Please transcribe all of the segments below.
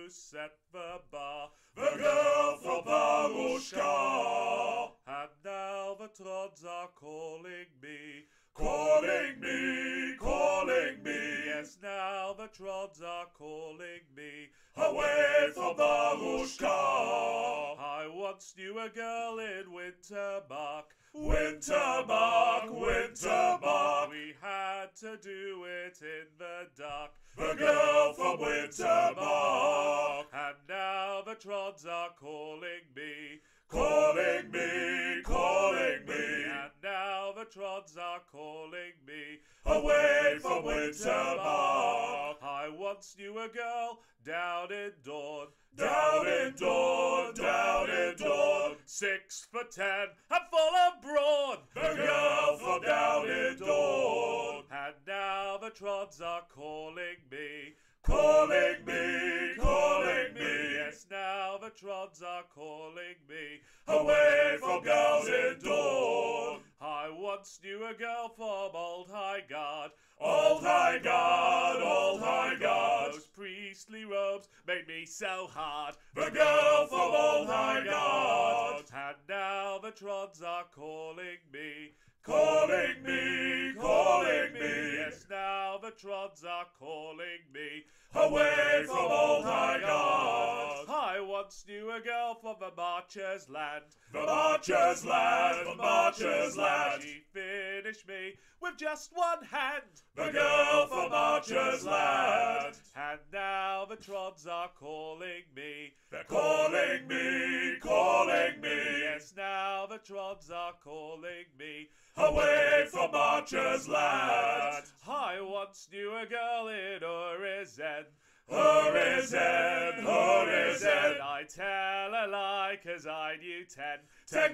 who set the bar, the girl from Barushka. And now the Trods are calling me, calling me, calling me. Yes, now the Trods are calling me, away from Barushka. I once knew a girl in Wintermark, Wintermark, Wintermark. We had to do it in the dark, the girl from Wintermark. And now the Trods are calling me, calling me, calling me. And now the Trods are calling me, away from Wintermark. I once knew a girl down in Dawn, down in Dawn, down in Dawn, 6'10" and full of brawn, the girl from down in Dawn. And now the Trods are calling me, calling me, calling me. Yes, now the Trods are calling me, away from girls in Dawn. I once knew a girl from Old Highgard, Old Highgard, Old Highgard. Those priestly robes made me so hard, the girl from Old Highgard. And now the Trods are calling me, calling me, calling me. Yes, now the Trods are calling me, away from Old Highgard. I once knew a girl from the Marcher's Land, the Marcher's Land, the Marcher's Land. She finished me with just one hand, the girl from Marcher's Land. And now the Trods are calling me, they're calling me, calling me. Yes, now the Trods are calling me, away from Marcher's Land. I once knew a girl in Urizen, Urizen, Urizen. I tell a lie 'cause I knew 10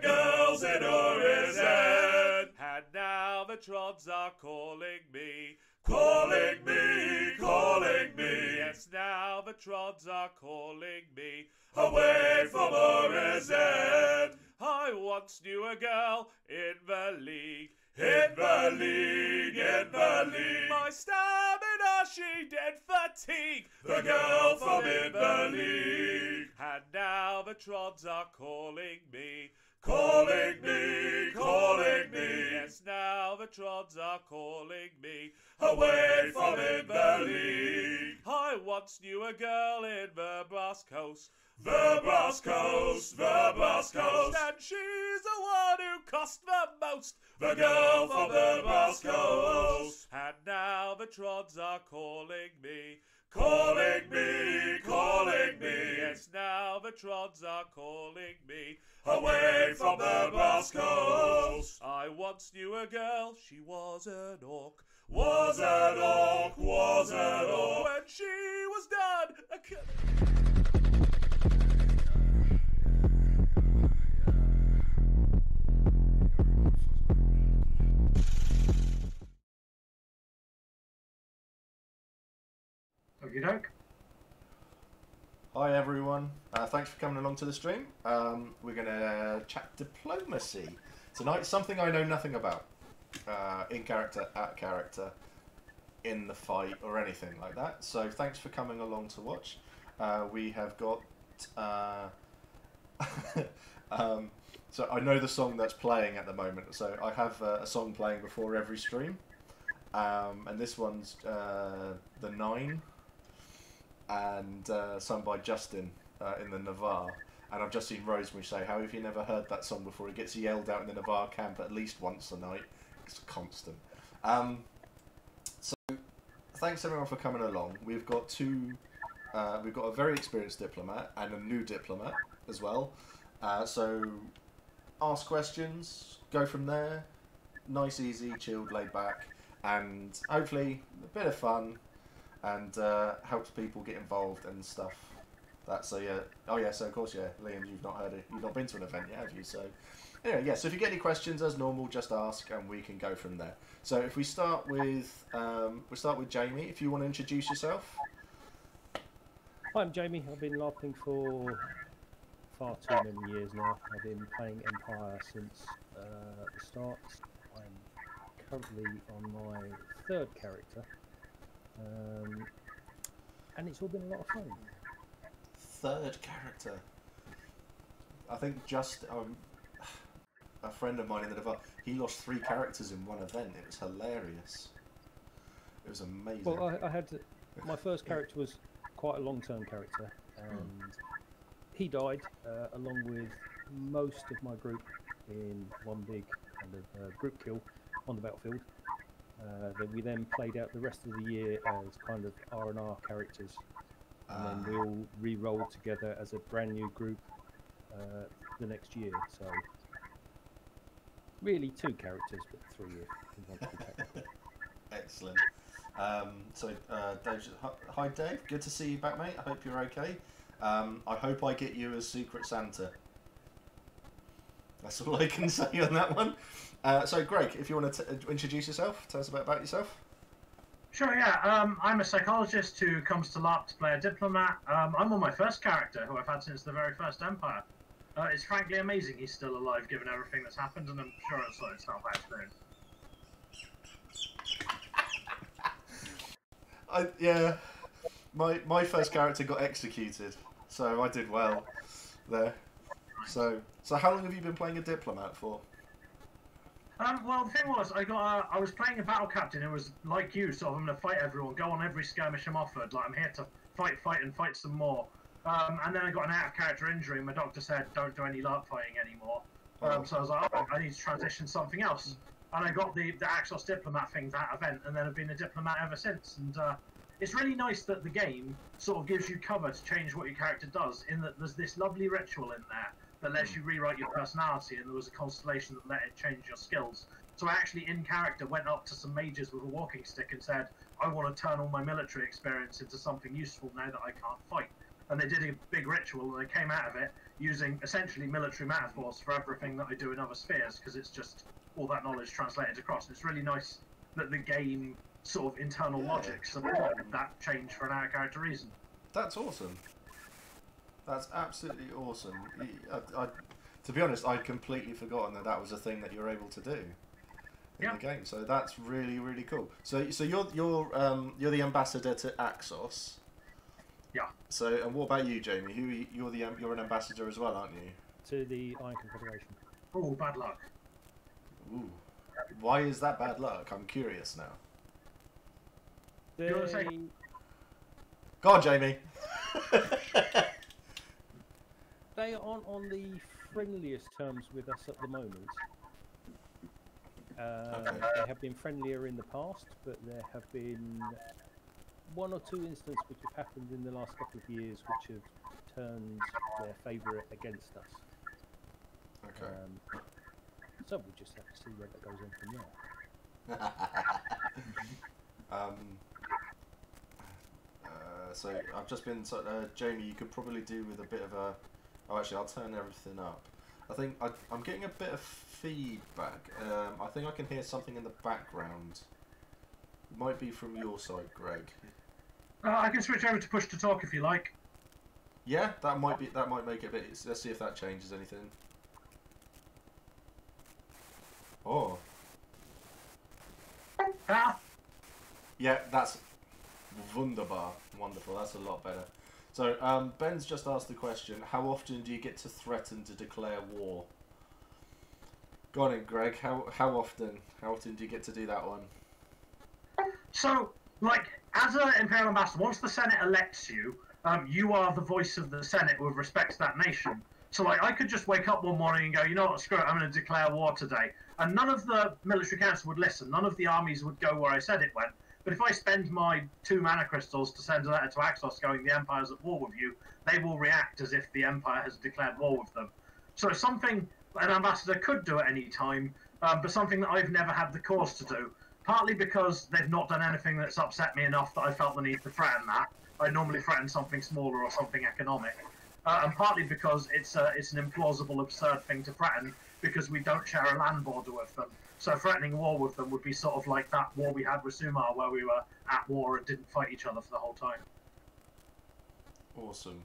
girls in Urizen. And now the Trods are calling me, calling me, calling me. Yes, now the Trods are calling me, away from Urizen. I once knew a girl in the league, in the league, in the league. My stamina she did fatigue, the girl from in the league. And now the Trods are calling me, calling me, calling me. Yes, now the Trods are calling me, away from in the league. I once knew a girl in the Brass Coast, the Brass Coast, the Brass Coast. And she's the one who cost the most, the girl from the Brass Coast. And now the Trods are calling me, calling me, calling me. Yes, now the Trods are calling me, away from the Brass Coast. I once knew a girl, she was an orc, was an orc, was an orc. When she was done, Okey-doke. Hi everyone, thanks for coming along to the stream. We're going to chat diplomacy tonight, something I know nothing about, in character, at character, in the fight or anything like that. So thanks for coming along to watch. We have got, so I know the song that's playing at the moment, so I have a song playing before every stream, and this one's The Nine, and sung by Justin in the Navarre. And I've just seen Rosemary say, how have you never heard that song before? It gets yelled out in the Navarre camp at least once a night. It's constant. So thanks everyone for coming along. We've got we've got a very experienced diplomat and a new diplomat as well. So ask questions, go from there. Nice, easy, chilled, laid back, and hopefully a bit of fun, and helps people get involved and stuff. That's yeah. Oh yeah. So of course, yeah, Liam, you've not heard it. You've not been to an event yet, have you? So anyway, yeah. So if you get any questions, as normal, just ask, and we can go from there. So if we start with Jamie. If you want to introduce yourself. Hi, I'm Jamie. I've been LARPing for far too many years now. I've been playing Empire since the start. I'm currently on my third character, and it's all been a lot of fun. third character. I think just a friend of mine in the dev, he lost 3 characters in one event. It was hilarious. It was amazing. Well, I had my first character was quite a long-term character, and he died along with most of my group in one big kind of group kill on the battlefield. That we then played out the rest of the year as kind of R&R characters, and then we all re-rolled together as a brand new group the next year. So really 2 characters, but 3 if you want to be technical. Excellent. Dave, hi Dave, good to see you back, mate. I hope you're okay. I hope I get you as Secret Santa. That's all I can say on that one. So Greg, if you want to introduce yourself, tell us a bit about yourself. Sure, yeah. I'm a psychologist who comes to LARP to play a diplomat. I'm on my first character, who I've had since the very first Empire. It's frankly amazing he's still alive, given everything that's happened, and I'm sure it'll sort itself out soon. Yeah, my first character got executed, so I did well there. So how long have you been playing a diplomat for? Well, the thing was, I was playing a battle captain who was like you, sort of, I'm going to fight everyone, go on every skirmish I'm offered, like I'm here to fight some more. And then I got an out-of-character injury, and my doctor said, don't do any LARP fighting anymore. So I was like, oh, I need to transition to something else. And I got the Axos diplomat thing, that event, and then I've been a diplomat ever since. And it's really nice that the game sort of gives you cover to change what your character does, in that there's this lovely ritual in there that lets you rewrite your personality, and there was a constellation that let it change your skills. So I actually, in character, went up to some mages with a walking stick and said, I want to turn all my military experience into something useful now that I can't fight. And they did a big ritual, and I came out of it using essentially military metaphors for everything that I do in other spheres, because it's just all that knowledge translated across. And it's really nice that the game sort of internal logic supported that change for an out-of-character reason. That's awesome. That's absolutely awesome. To be honest, I'd completely forgotten that was a thing that you're able to do in the game. So that's really, really cool. So you're the ambassador to Axos. Yeah. So, and what about you, Jamie? You're an ambassador as well, aren't you? To the Iron Confederation. Oh, bad luck. Ooh. Why is that bad luck? I'm curious now. Do you want to say? Go on, Jamie. They aren't on the friendliest terms with us at the moment. They have been friendlier in the past, but there have been 1 or 2 instances which have happened in the last couple of years which have turned their favourite against us. Okay. So we'll just have to see where that goes on from there. So I've just been... Jamie, you could probably do with a bit of a... Oh, actually, I'll turn everything up. I think I'm getting a bit of feedback. I think I can hear something in the background. It might be from your side, Greg. I can switch over to push to talk if you like. Yeah, that might make it a bit... Let's see if that changes anything. Oh. Yeah, that's wunderbar. Wonderful, that's a lot better. So, Ben's just asked the question, how often do you get to threaten to declare war? Go on in, Greg, how often? How often do you get to do that one? So, like, as an Imperial Ambassador, once the Senate elects you, you are the voice of the Senate with respect to that nation. So, like, I could just wake up one morning and go, you know what, screw it, I'm going to declare war today. And none of the military council would listen. None of the armies would go where I said it went. But if I spend my 2 mana crystals to send a letter to Axos going, the Empire's at war with you, they will react as if the Empire has declared war with them. So something an ambassador could do at any time, but something that I've never had the cause to do. Partly because they've not done anything that's upset me enough that I felt the need to threaten that. I normally threaten something smaller or something economic. And partly because it's an implausible, absurd thing to threaten, because we don't share a land border with them. So threatening war with them would be sort of like that war we had with Sumar, where we were at war and didn't fight each other for the whole time. Awesome.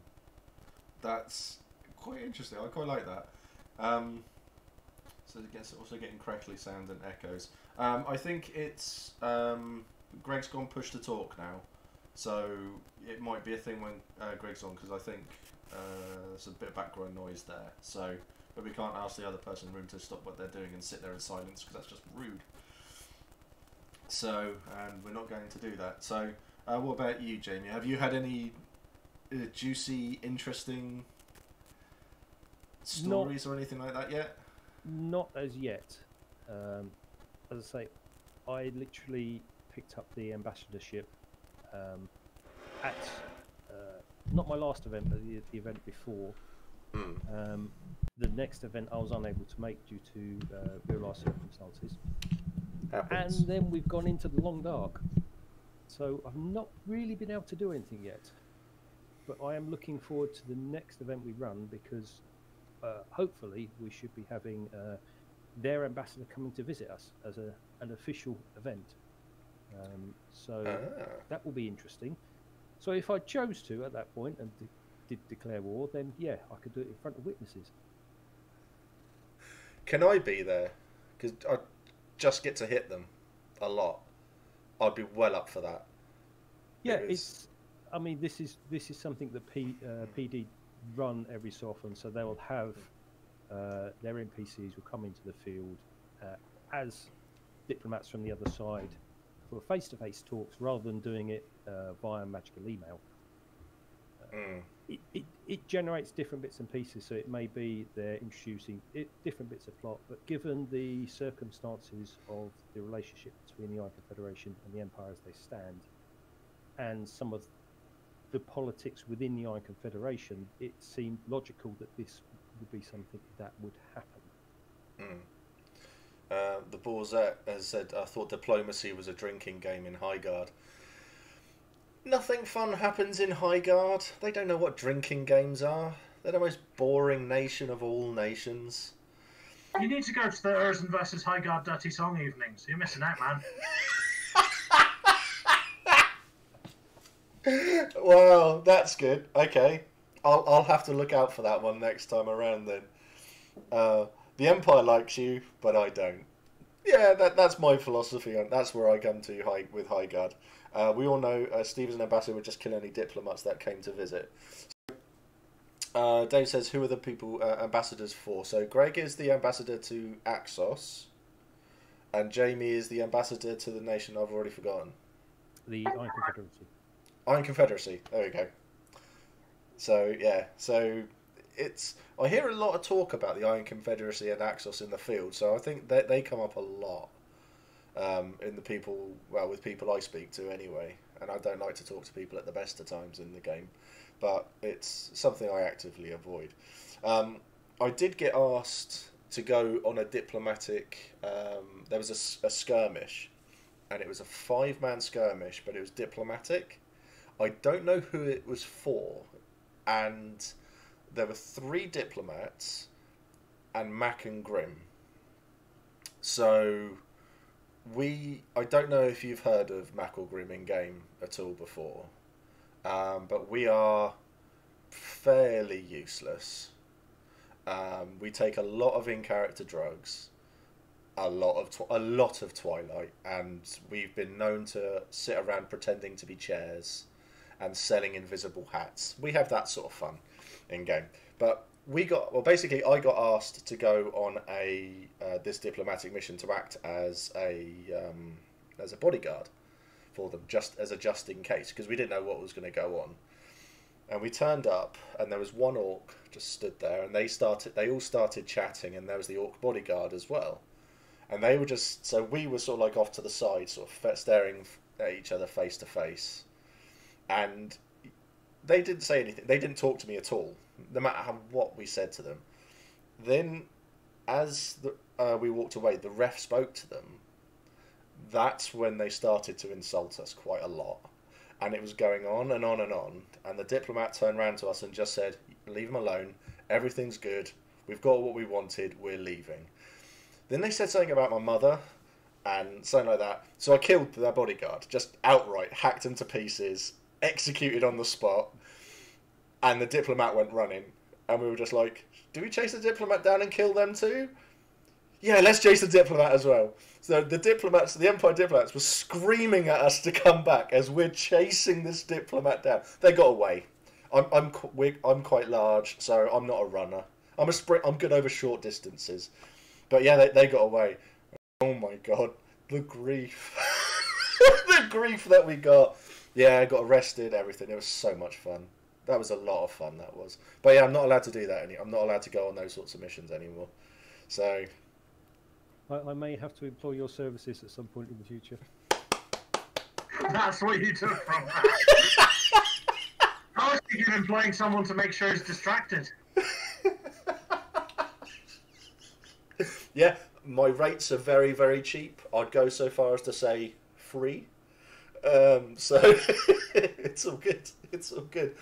That's quite interesting. I quite like that. So it gets also getting crackly sound and echoes. I think it's Greg's gone push to talk now. So it might be a thing when Greg's on, because I think there's a bit of background noise there. So, but we can't ask the other person in the room to stop what they're doing and sit there in silence, because that's just rude. So, and we're not going to do that. So, what about you, Jamie? Have you had any juicy, interesting stories or anything like that yet? Not as yet. As I say, I literally picked up the ambassadorship at not my last event, but the event before. The next event I was unable to make due to real life circumstances. Happens. And then we've gone into the long dark. So I've not really been able to do anything yet. But I am looking forward to the next event we run, because hopefully we should be having their ambassador coming to visit us as an official event. That will be interesting. So if I chose to at that point and did declare war, then yeah, I could do it in front of witnesses. Can I be there? Because I just get to hit them a lot. I'd be well up for that. Yeah, I mean, this is something that PD run every so often. So they will have their NPCs will come into the field as diplomats from the other side for face-to-face talks, rather than doing it via magical email. It generates different bits and pieces, so it may be they're introducing different bits of plot, but given the circumstances of the relationship between the Iron Confederation and the Empire as they stand, and some of the politics within the Iron Confederation, it seemed logical that this would be something that would happen. The Borzette has said, I thought diplomacy was a drinking game in Highguard. Nothing fun happens in Highguard. They don't know what drinking games are. They're the most boring nation of all nations. You need to go to the Urzen versus Highguard Dirty Song evenings. You're missing out, man. Well, that's good. Okay. I'll have to look out for that one next time around then. The Empire likes you, but I don't. Yeah, that's my philosophy, and that's where I come to with Highguard. We all know Steve as an ambassador would just kill any diplomats that came to visit. Dave says, who are the people ambassadors for? So Greg is the ambassador to Axos, and Jamie is the ambassador to the nation I've already forgotten. The Iron Confederacy. Iron Confederacy, there we go. So, yeah, I hear a lot of talk about the Iron Confederacy and Axos in the field, so I think that they come up a lot with people I speak to anyway. And I don't like to talk to people at the best of times in the game, but it's something I actively avoid. I did get asked to go on a diplomatic. There was a skirmish, and it was a 5-man skirmish, but it was diplomatic. I don't know who it was for, and there were 3 diplomats and Mac and Grim. So I don't know if you've heard of Mac or Grim in game at all before, but we are fairly useless. We take a lot of in-character drugs, a lot of Twilight, and we've been known to sit around pretending to be chairs and selling invisible hats. We have that sort of fun in game. But I got asked to go on this diplomatic mission to act as a bodyguard for them, just in case, because we didn't know what was going to go on. And we turned up, and there was one orc just stood there, and they all started chatting, and there was the orc bodyguard as well. And they were so we were sort of like off to the side, sort of staring at each other face to face. And they didn't say anything. They didn't talk to me at all, no matter what we said to them. Then, as we walked away, the ref spoke to them. That's when they started to insult us quite a lot. And it was going on and on and on. And the diplomat turned around to us and just said, leave them alone. Everything's good. We've got what we wanted. We're leaving. Then they said something about my mother and something like that. So I killed their bodyguard, just outright, hacked him to pieces, executed on the spot. And the diplomat went running. And we were just like, do we chase the diplomat down and kill them too? Yeah, let's chase the diplomat as well. So the Empire diplomats were screaming at us to come back as we're chasing this diplomat down. They got away. I'm quite large, so I'm not a runner. I'm a sprint. I'm good over short distances. But yeah, they got away. Oh my god, the grief, the grief that we got. Yeah, I got arrested. Everything. It was so much fun. That was a lot of fun. That was. But yeah, I'm not allowed to do that I'm not allowed to go on those sorts of missions anymore. So. I may have to employ your services at some point in the future. That's what you took from that. I was thinking of employing someone to make sure he's distracted. Yeah, my rates are very, very cheap. I'd go so far as to say free. So it's all good. It's all good.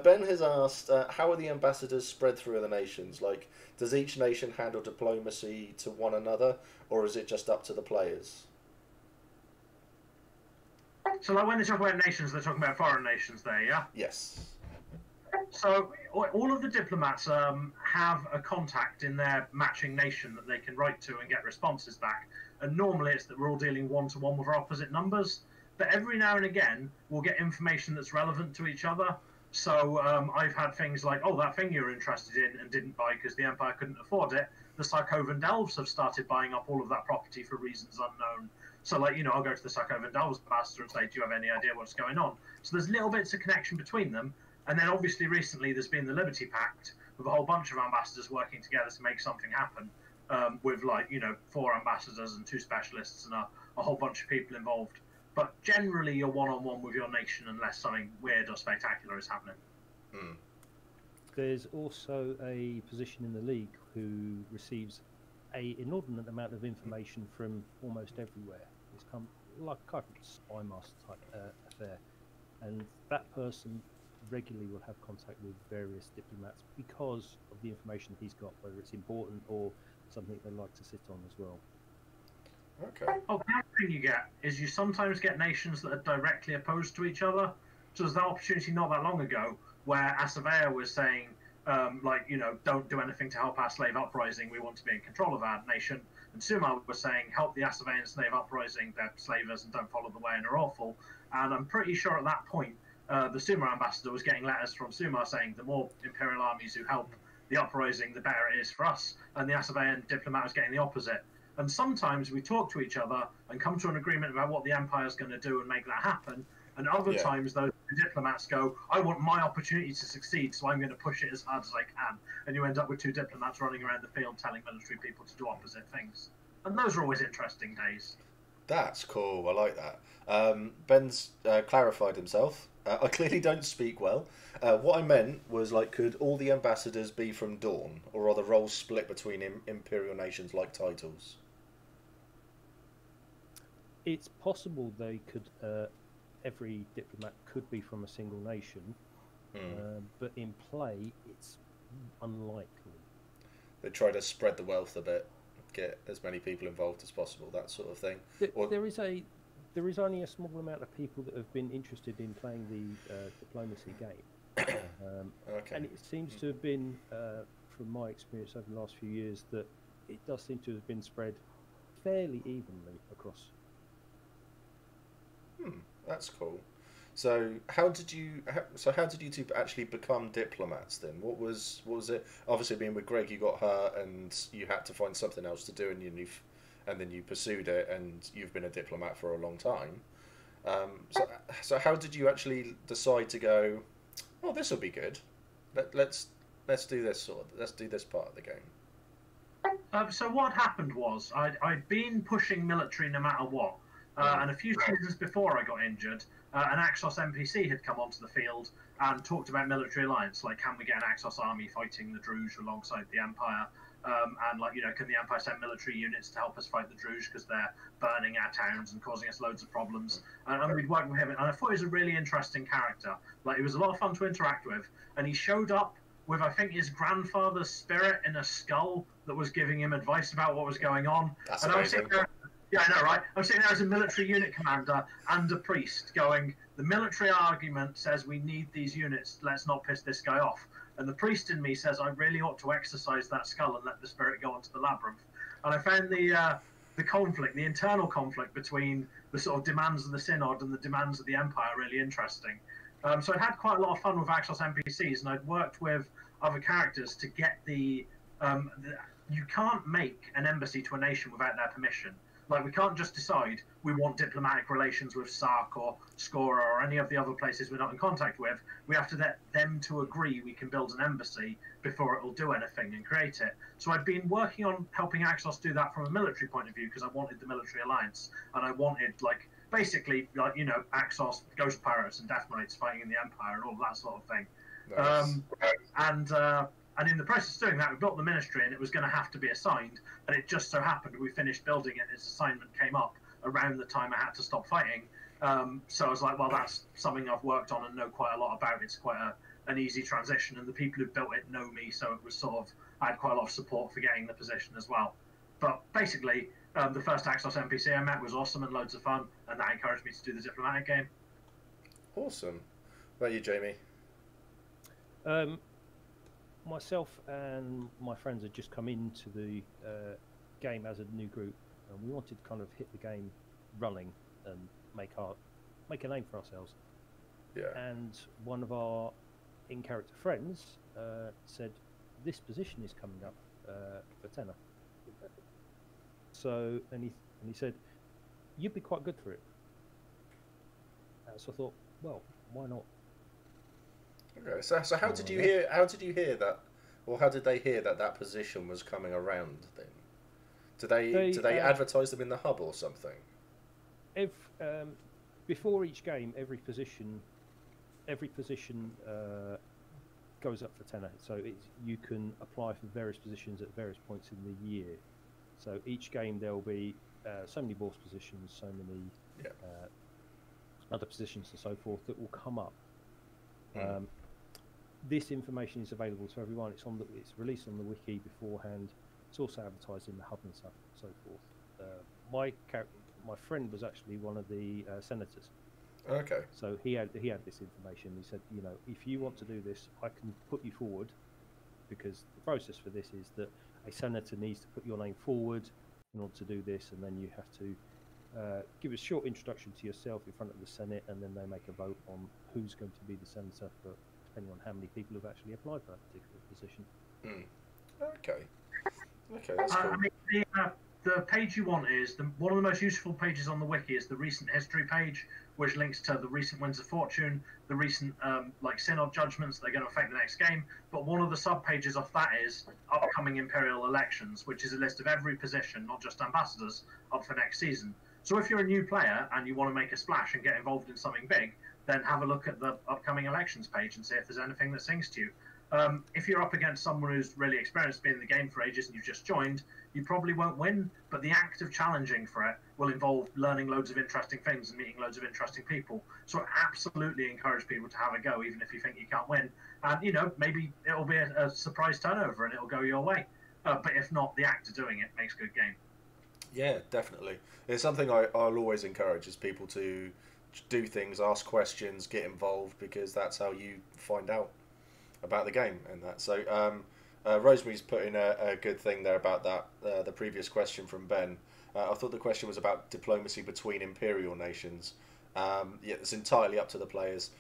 Ben has asked, how are the ambassadors spread through the nations? Like, does each nation handle diplomacy to one another, or is it just up to the players? So, like, when they talk about nations, they're talking about foreign nations there, yeah? Yes. So, all of the diplomats have a contact in their matching nation that they can write to and get responses back. And normally it's that we're all dealing one-to-one with our opposite numbers. But every now and again, we'll get information that's relevant to each other. So I've had things like, oh, that thing you were interested in and didn't buy because the Empire couldn't afford it. The Sarkovan Delves have started buying up all of that property for reasons unknown. So, like, I'll go to the Sarkovan Delves ambassador and say, do you have any idea what's going on? So there's little bits of connection between them. And then obviously recently there's been the Liberty Pact with a whole bunch of ambassadors working together to make something happen with, like, 4 ambassadors and 2 specialists and a whole bunch of people involved. But generally, you're one-on-one with your nation unless something weird or spectacular is happening. Mm. There's also a position in the league who receives an inordinate amount of information from almost everywhere. It's come like a kind of spy master type affair, and that person regularly will have contact with various diplomats because of the information he's got, whether it's important or something they like to sit on as well. Okay. Oh, the other thing you get is you sometimes get nations that are directly opposed to each other. So there's that opportunity not that long ago where Asavea was saying, don't do anything to help our slave uprising. We want to be in control of our nation. And Suma was saying, help the Asavean slave uprising. They're slavers and don't follow the way and are awful. And I'm pretty sure at that point, the Suma ambassador was getting letters from Suma saying the more imperial armies who help the uprising, the better it is for us. And the Asavean diplomat was getting the opposite. And sometimes we talk to each other and come to an agreement about what the Empire's going to do and make that happen. And other times, those diplomats go, I want my opportunity to succeed, so I'm going to push it as hard as I can. And you end up with 2 diplomats running around the field telling military people to do opposite things. And those are always interesting days. That's cool. I like that. Ben's clarified himself. I clearly don't speak well. What I meant was, like, could all the ambassadors be from Dawn, or are the roles split between imperial nations like titles? It's possible they could. Every diplomat could be from a single nation, but in play, it's unlikely. They try to spread the wealth a bit, get as many people involved as possible, that sort of thing. There is only a small amount of people that have been interested in playing the diplomacy game, Okay. and it seems to have been, from my experience over the last few years, that it does seem to have been spread fairly evenly across. That's cool. So how did you two actually become diplomats then? What was it? Obviously, being with Greg, you got hurt and you had to find something else to do, and then you pursued it, and you've been a diplomat for a long time. So how did you actually decide to go, oh, this will be good. Let's do this let's do this part of the game. So what happened was I'd been pushing military no matter what. And a few seasons before I got injured, an Axos NPC had come onto the field and talked about military alliance, like, can we get an Axos army fighting the Druge alongside the Empire? And, like, can the Empire send military units to help us fight the Druge because they're burning our towns and causing us loads of problems? And we'd worked with him, and I thought he was a really interesting character. Like, it was a lot of fun to interact with, and he showed up with, I think, his grandfather's spirit in a skull that was giving him advice about what was going on. That's and amazing. Yeah, I know, right? I'm sitting there as a military unit commander and a priest going, the military argument says we need these units, let's not piss this guy off. And the priest in me says I really ought to exercise that skull and let the spirit go onto the labyrinth. and I found the conflict, the internal conflict between the sort of demands of the Synod and the demands of the Empire really interesting. So I had quite a lot of fun with Axos NPCs, and I'd worked with other characters to get the you can't make an embassy to a nation without their permission. Like, we can't just decide we want diplomatic relations with Sark or Skora or any of the other places we're not in contact with. We have to get them to agree we can build an embassy before it will do anything and create it. So I've been working on helping Axos do that from a military point of view, because I wanted the military alliance, and I wanted, like, basically, like, you know, Axos, Ghost Pirates and Death Knights fighting in the Empire and all that sort of thing. Nice. And in the process of doing that, we built the ministry, and it was going to have to be assigned. And it just so happened we finished building it, and its assignment came up around the time I had to stop fighting. So I was like, well, that's something I've worked on and know quite a lot about. It's quite an easy transition, and the people who built it know me, so it was sort of, I had quite a lot of support for getting the position as well. But basically, the first Axos NPC I met was awesome and loads of fun, and that encouraged me to do the diplomatic game. Awesome. What about you, Jamie? Myself and my friends had just come into the game as a new group, and we wanted to kind of hit the game running and make a name for ourselves. Yeah. And one of our in-character friends said, "This position is coming up for tenor." So, and he said, "You'd be quite good for it." So I thought, well, why not? Okay, so how did you hear? How did you hear that, or how did they hear that position was coming around? Then, did they advertise them in the hub or something? Before each game, every position goes up for tenor. So you can apply for various positions at various points in the year. So each game there will be so many boss positions, so many other positions and so forth that will come up. This information is available to everyone. It's released on the wiki beforehand. It's also advertised in the hub and so forth. My friend was actually one of the senators. Okay. So he had this information. He said, you know, if you want to do this, I can put you forward, because the process for this is that a senator needs to put your name forward in order to do this, and then you have to give a short introduction to yourself in front of the Senate, and then they make a vote on who's going to be the senator, depending on how many people have actually applied for that particular position. Okay, that's cool. I mean, the page you want is one of the most useful pages on the wiki is the recent history page, which links to the recent Winds of Fortune, the recent like synod judgments that are going to affect the next game. But one of the sub pages of that is upcoming imperial elections, which is a list of every position, not just ambassadors, up for next season. So if you're a new player and you want to make a splash and get involved in something big, then have a look at the upcoming elections page and see if there's anything that sings to you. If you're up against someone who's really experienced, been in the game for ages, and you've just joined, you probably won't win, but the act of challenging for it will involve learning loads of interesting things and meeting loads of interesting people. So I absolutely encourage people to have a go, even if you think you can't win. And, you know, maybe it'll be a surprise turnover and it'll go your way. But if not, the act of doing it makes a good game. Yeah, definitely. It's something I'll always encourage is people to do things, ask questions, get involved, because that's how you find out about the game and that. So Rosemary's put in a good thing there about that, the previous question from Ben. I thought the question was about diplomacy between imperial nations. Yeah, it's entirely up to the players.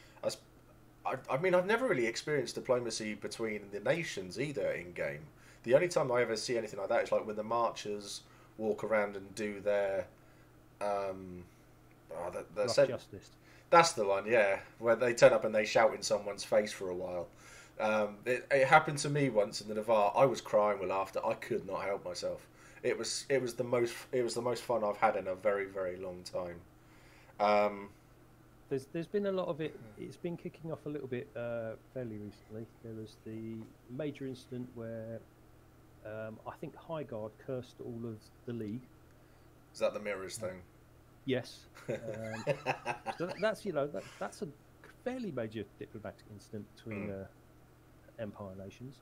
I mean, I've never really experienced diplomacy between the nations either in game. The only time I ever see anything like that is like when the marchers walk around and do their justice. That's the one, yeah, where they turn up and they shout in someone's face for a while. It happened to me once in the Navarre. I was crying with laughter. I could not help myself. It was the most fun I've had in a very, very long time. There's been a lot of it. It's been kicking off a little bit fairly recently. There was the major incident where I think Highguard cursed all of the League. Is that the mirrors thing? Yes. So that's that's a fairly major diplomatic incident between empire nations.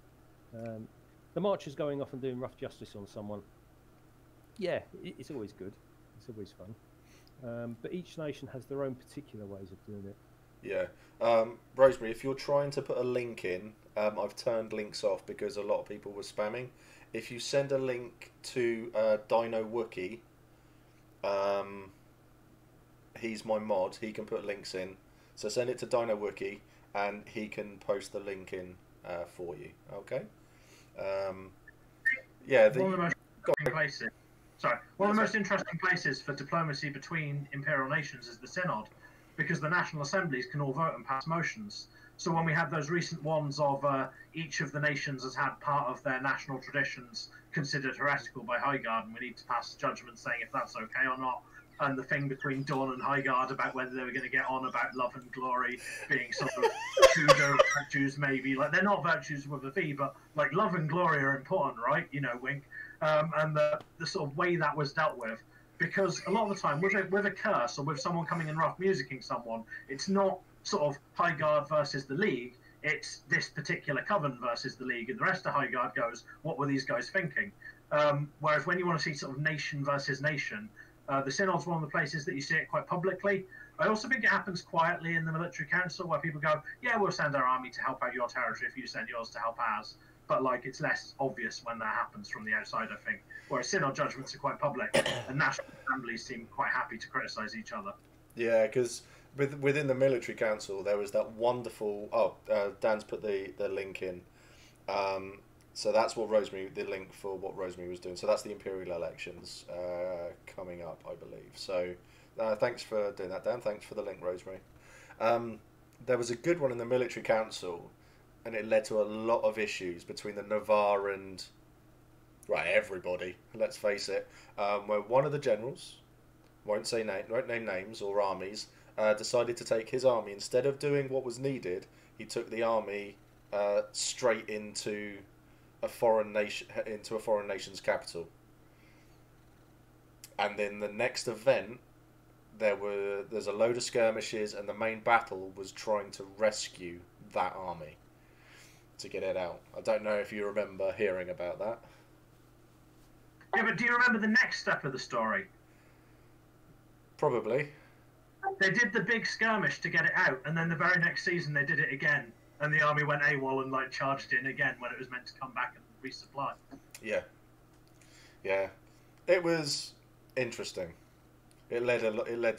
The marchers going off and doing rough justice on someone. Yeah, it's always good. It's always fun. But each nation has their own particular ways of doing it. Yeah. Rosemary, if you're trying to put a link in, I've turned links off because a lot of people were spamming. If you send a link to Dino Wookie, he's my mod. He can put links in. So send it to Dino Wookie, and he can post the link in for you. Okay. Yeah. One of the most interesting places. Sorry, one of the most interesting places for diplomacy between imperial nations is the Synod, because the national assemblies can all vote and pass motions. So when we had those recent ones of each of the nations has had part of their national traditions considered heretical by Highguard, and we need to pass judgment saying if that's okay or not. And the thing between Dawn and Highguard about whether they were going to get on about love and glory being sort of pseudo virtues, maybe like they're not virtues with a V, but like love and glory are important, right? You know, wink. And the sort of way that was dealt with, because a lot of the time with a curse or with someone coming and rough musicking someone, it's not sort of Highguard versus the League, it's this particular coven versus the League, and the rest of Highguard goes, what were these guys thinking? Whereas when you want to see sort of nation versus nation, the Synod's one of the places that you see it quite publicly. I also think it happens quietly in the military council where people go, yeah, we'll send our army to help out your territory if you send yours to help ours. But like it's less obvious when that happens from the outside, I think. Whereas Synod judgments are quite public, and national assemblies seem quite happy to criticise each other. Yeah, because within the military council there was that wonderful. Dan's put the link in. So that's what Rosemary, the link for what Rosemary was doing. So that's the imperial elections coming up, I believe. So thanks for doing that, Dan. Thanks for the link, Rosemary. There was a good one in the military council, and it led to a lot of issues between the Navarre and everybody. Let's face it, where one of the generals, won't name names or armies, decided to take his army instead of doing what was needed. He took the army straight into a foreign nation's capital, and then the next event there's a load of skirmishes, and the main battle was trying to rescue that army to get it out. I don't know if you remember hearing about that. Yeah, but do you remember the next step of the story? Probably. They did the big skirmish to get it out, and then the very next season they did it again, and the army went AWOL and like charged in again when it was meant to come back and resupply. Yeah. It was interesting. It led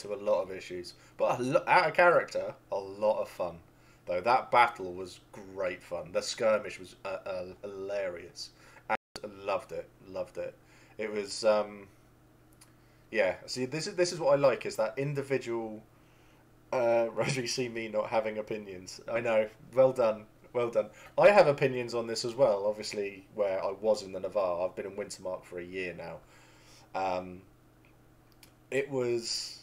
to a lot of issues, but out of character, a lot of fun. Though that battle was great fun. The skirmish was hilarious. I loved it. It was See, this is what I like, is that individual. Roger, see me not having opinions. I know. Well done. I have opinions on this as well. Obviously, where I was in the Navarre, I've been in Wintermark for a year now. It was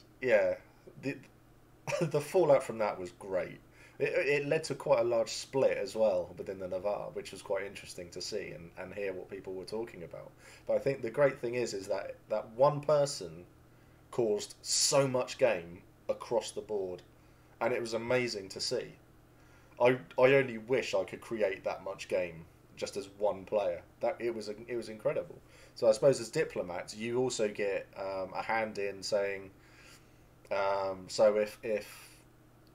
the fallout from that was great. It led to quite a large split as well within the Navarre, which was quite interesting to see and hear what people were talking about. But I think the great thing is that one person caused so much game across the board, and it was amazing to see. I only wish I could create that much game just as one player. It was incredible. So I suppose as diplomats, you also get a hand in saying, so if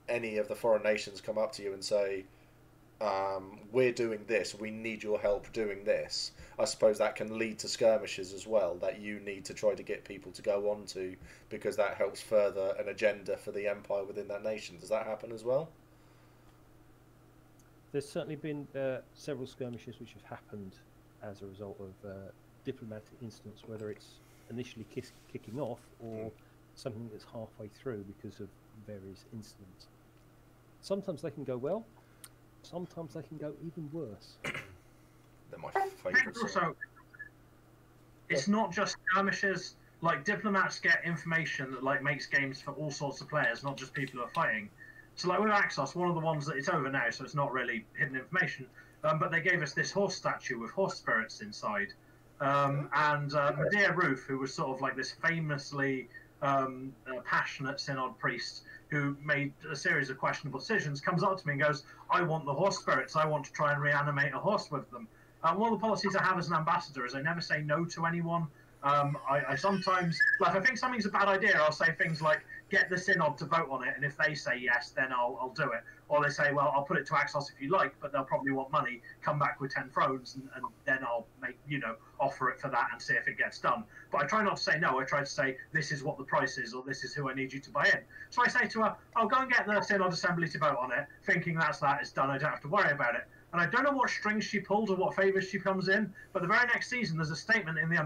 any of the foreign nations come up to you and say, we're doing this, we need your help doing this, I suppose that can lead to skirmishes as well that you need to try to get people to go on to, because that helps further an agenda for the empire within that nation. Does that happen as well? There's certainly been several skirmishes which have happened as a result of diplomatic incidents, whether it's initially kicking off or something that's halfway through because of various incidents. Sometimes they can go well, sometimes they can go even worse. They're my favourite. Also, it's not just skirmishes. Like, diplomats get information that like makes games for all sorts of players, not just people who are fighting. So like with Axos, one of the ones that it's over now, so it's not really hidden information, but they gave us this horse statue with horse spirits inside. And Medea Ruth, who was sort of like this famously passionate synod priest who made a series of questionable decisions, comes up to me and goes, I want the horse spirits, I want to try and reanimate a horse with them. One of the policies I have as an ambassador is I never say no to anyone I sometimes, like, if I think something's a bad idea, I'll say things like, get the synod to vote on it, and if they say yes, then I'll do it. Or they say, well, I'll put it to Axos if you like, but they'll probably want money, come back with 10 thrones, and then I'll make, offer it for that and see if it gets done. But I try not to say no, I try to say, this is what the price is, or this is who I need you to buy in. So I say to her, I'll go and get the synod assembly to vote on it, thinking that it's done, I don't have to worry about it. And I don't know what strings she pulled or what favours she comes in, but the very next season there's a statement in the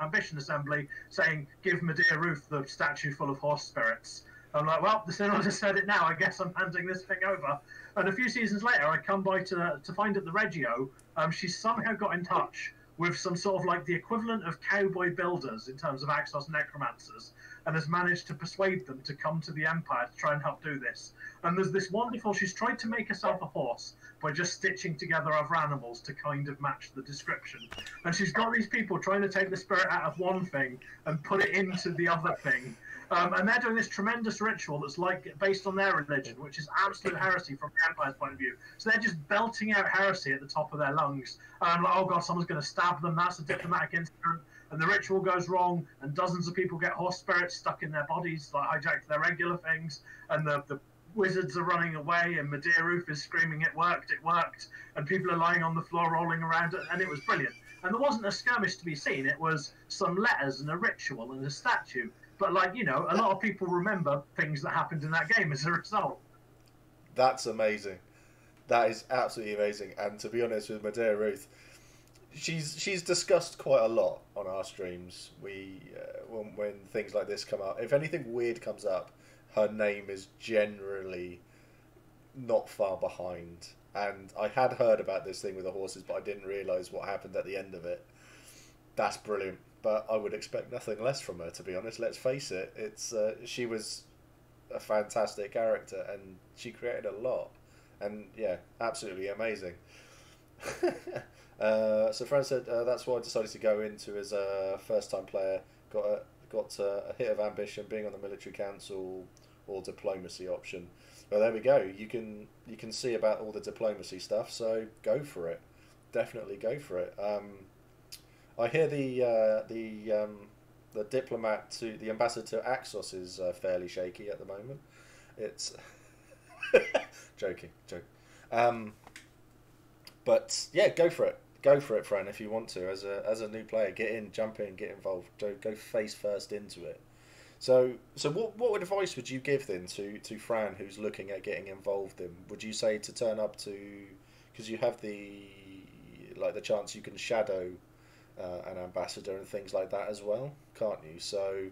Ambition Assembly saying, give Medea Ruth the statue full of horse spirits. I'm like, well, the synod has said it now, I guess I'm handing this thing over. And a few seasons later, I come by to find at the Reggio, she's somehow got in touch with some sort of like the equivalent of cowboy builders in terms of Axos necromancers, and has managed to persuade them to come to the Empire to try and help do this. And there's this wonderful, she's tried to make herself a horse by just stitching together other animals to kind of match the description. And she's got these people trying to take the spirit out of one thing and put it into the other thing. And they're doing this tremendous ritual that's like based on their religion, which is absolute heresy from the Empire's point of view. So they're just belting out heresy at the top of their lungs. And I'm like, oh God, someone's going to stab them. That's a diplomatic incident. And the ritual goes wrong, and dozens of people get horse spirits stuck in their bodies, like hijacked their regular things. And the wizards are running away, and Medea Ruth is screaming, it worked, and people are lying on the floor rolling around, and it was brilliant. And there wasn't a skirmish to be seen, it was some letters and a ritual and a statue. But, like, a lot of people remember things that happened in that game as a result. That's amazing. That is absolutely amazing. And to be honest with Medea Ruth, she's discussed quite a lot on our streams. When things like this come up, if anything weird comes up, her name is generally not far behind. And I had heard about this thing with the horses, but I didn't realise what happened at the end of it. That's brilliant. But I would expect nothing less from her, to be honest. Let's face it. She was a fantastic character, and she created a lot. And yeah, absolutely amazing. So Fran said that's why I decided to go into as a first-time player. Got a hit of ambition, being on the military council or diplomacy option. Well, there we go. You can see about all the diplomacy stuff. So go for it. Definitely go for it. I hear the diplomat the ambassador to Axos is fairly shaky at the moment. It's joking. But yeah, go for it. Go for it, Fran, if you want to. As a new player, get in, jump in, get involved. Go face first into it. So what advice would you give then to Fran, who's looking at getting involved in? Would you say to turn up to, because you have the chance you can shadow an ambassador and things like that as well, can't you? So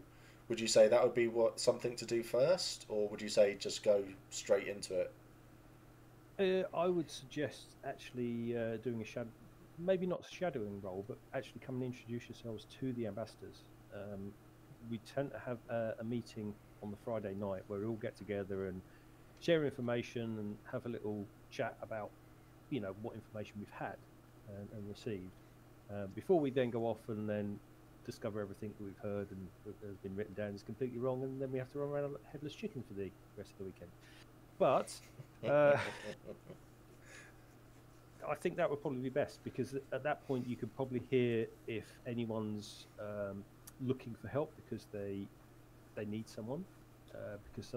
would you say that would be something to do first, or would you say just go straight into it? I would suggest actually doing maybe not shadowing role, but actually come and introduce yourselves to the ambassadors. We tend to have a meeting on the Friday night where we all get together and share information and have a little chat about, what information we've had and received. Before we then go off and then discover everything that we've heard and that has been written down is completely wrong, and then we have to run around like headless chicken for the rest of the weekend. But I think that would probably be best, because at that point you could probably hear if anyone's looking for help because they need someone, because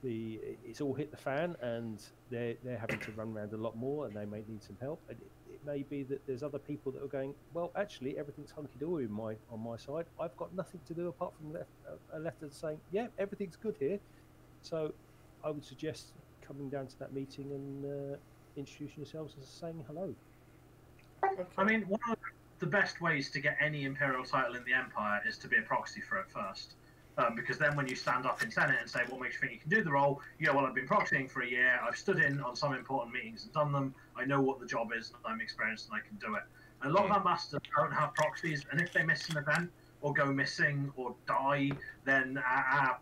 it's all hit the fan and they're having to run around a lot more and they may need some help. And it may be that there's other people that are going, well, actually everything's hunky-dory on my side. I've got nothing to do apart from a letter saying, yeah, everything's good here. So I would suggest coming down to that meeting and introducing yourselves and saying hello. Okay. I mean, one of the best ways to get any imperial title in the Empire is to be a proxy for it first. Because then when you stand up in Senate and say, what makes you think you can do the role? You go, well, I've been proxying for a year. I've stood in on some important meetings and done them. I know what the job is. I'm experienced and I can do it. And a lot of ambassadors don't have proxies. And if they miss an event or go missing or die, then our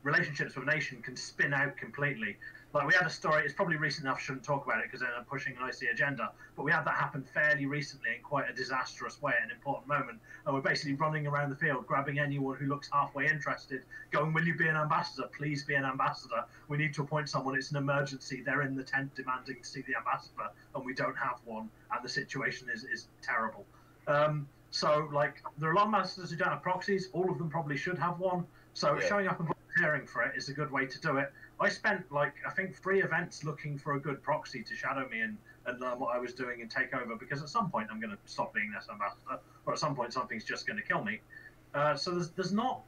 relationships with a nation can spin out completely. Like, we had a story, it's probably recent enough, shouldn't talk about it because they're pushing an IC agenda, but we had that happen fairly recently in quite a disastrous way at an important moment, and we're basically running around the field, grabbing anyone who looks halfway interested, going, will you be an ambassador? Please be an ambassador. We need to appoint someone. It's an emergency. They're in the tent demanding to see the ambassador, and we don't have one, and the situation is terrible. So, like, there are a lot of masters who don't have proxies. All of them probably should have one. So, Yeah. showing up and volunteering for it is a good way to do it. I spent, like, I think 3 events looking for a good proxy to shadow me and learn what I was doing and take over, because at some point I'm going to stop being this ambassador, or at some point something's just going to kill me. So there's not,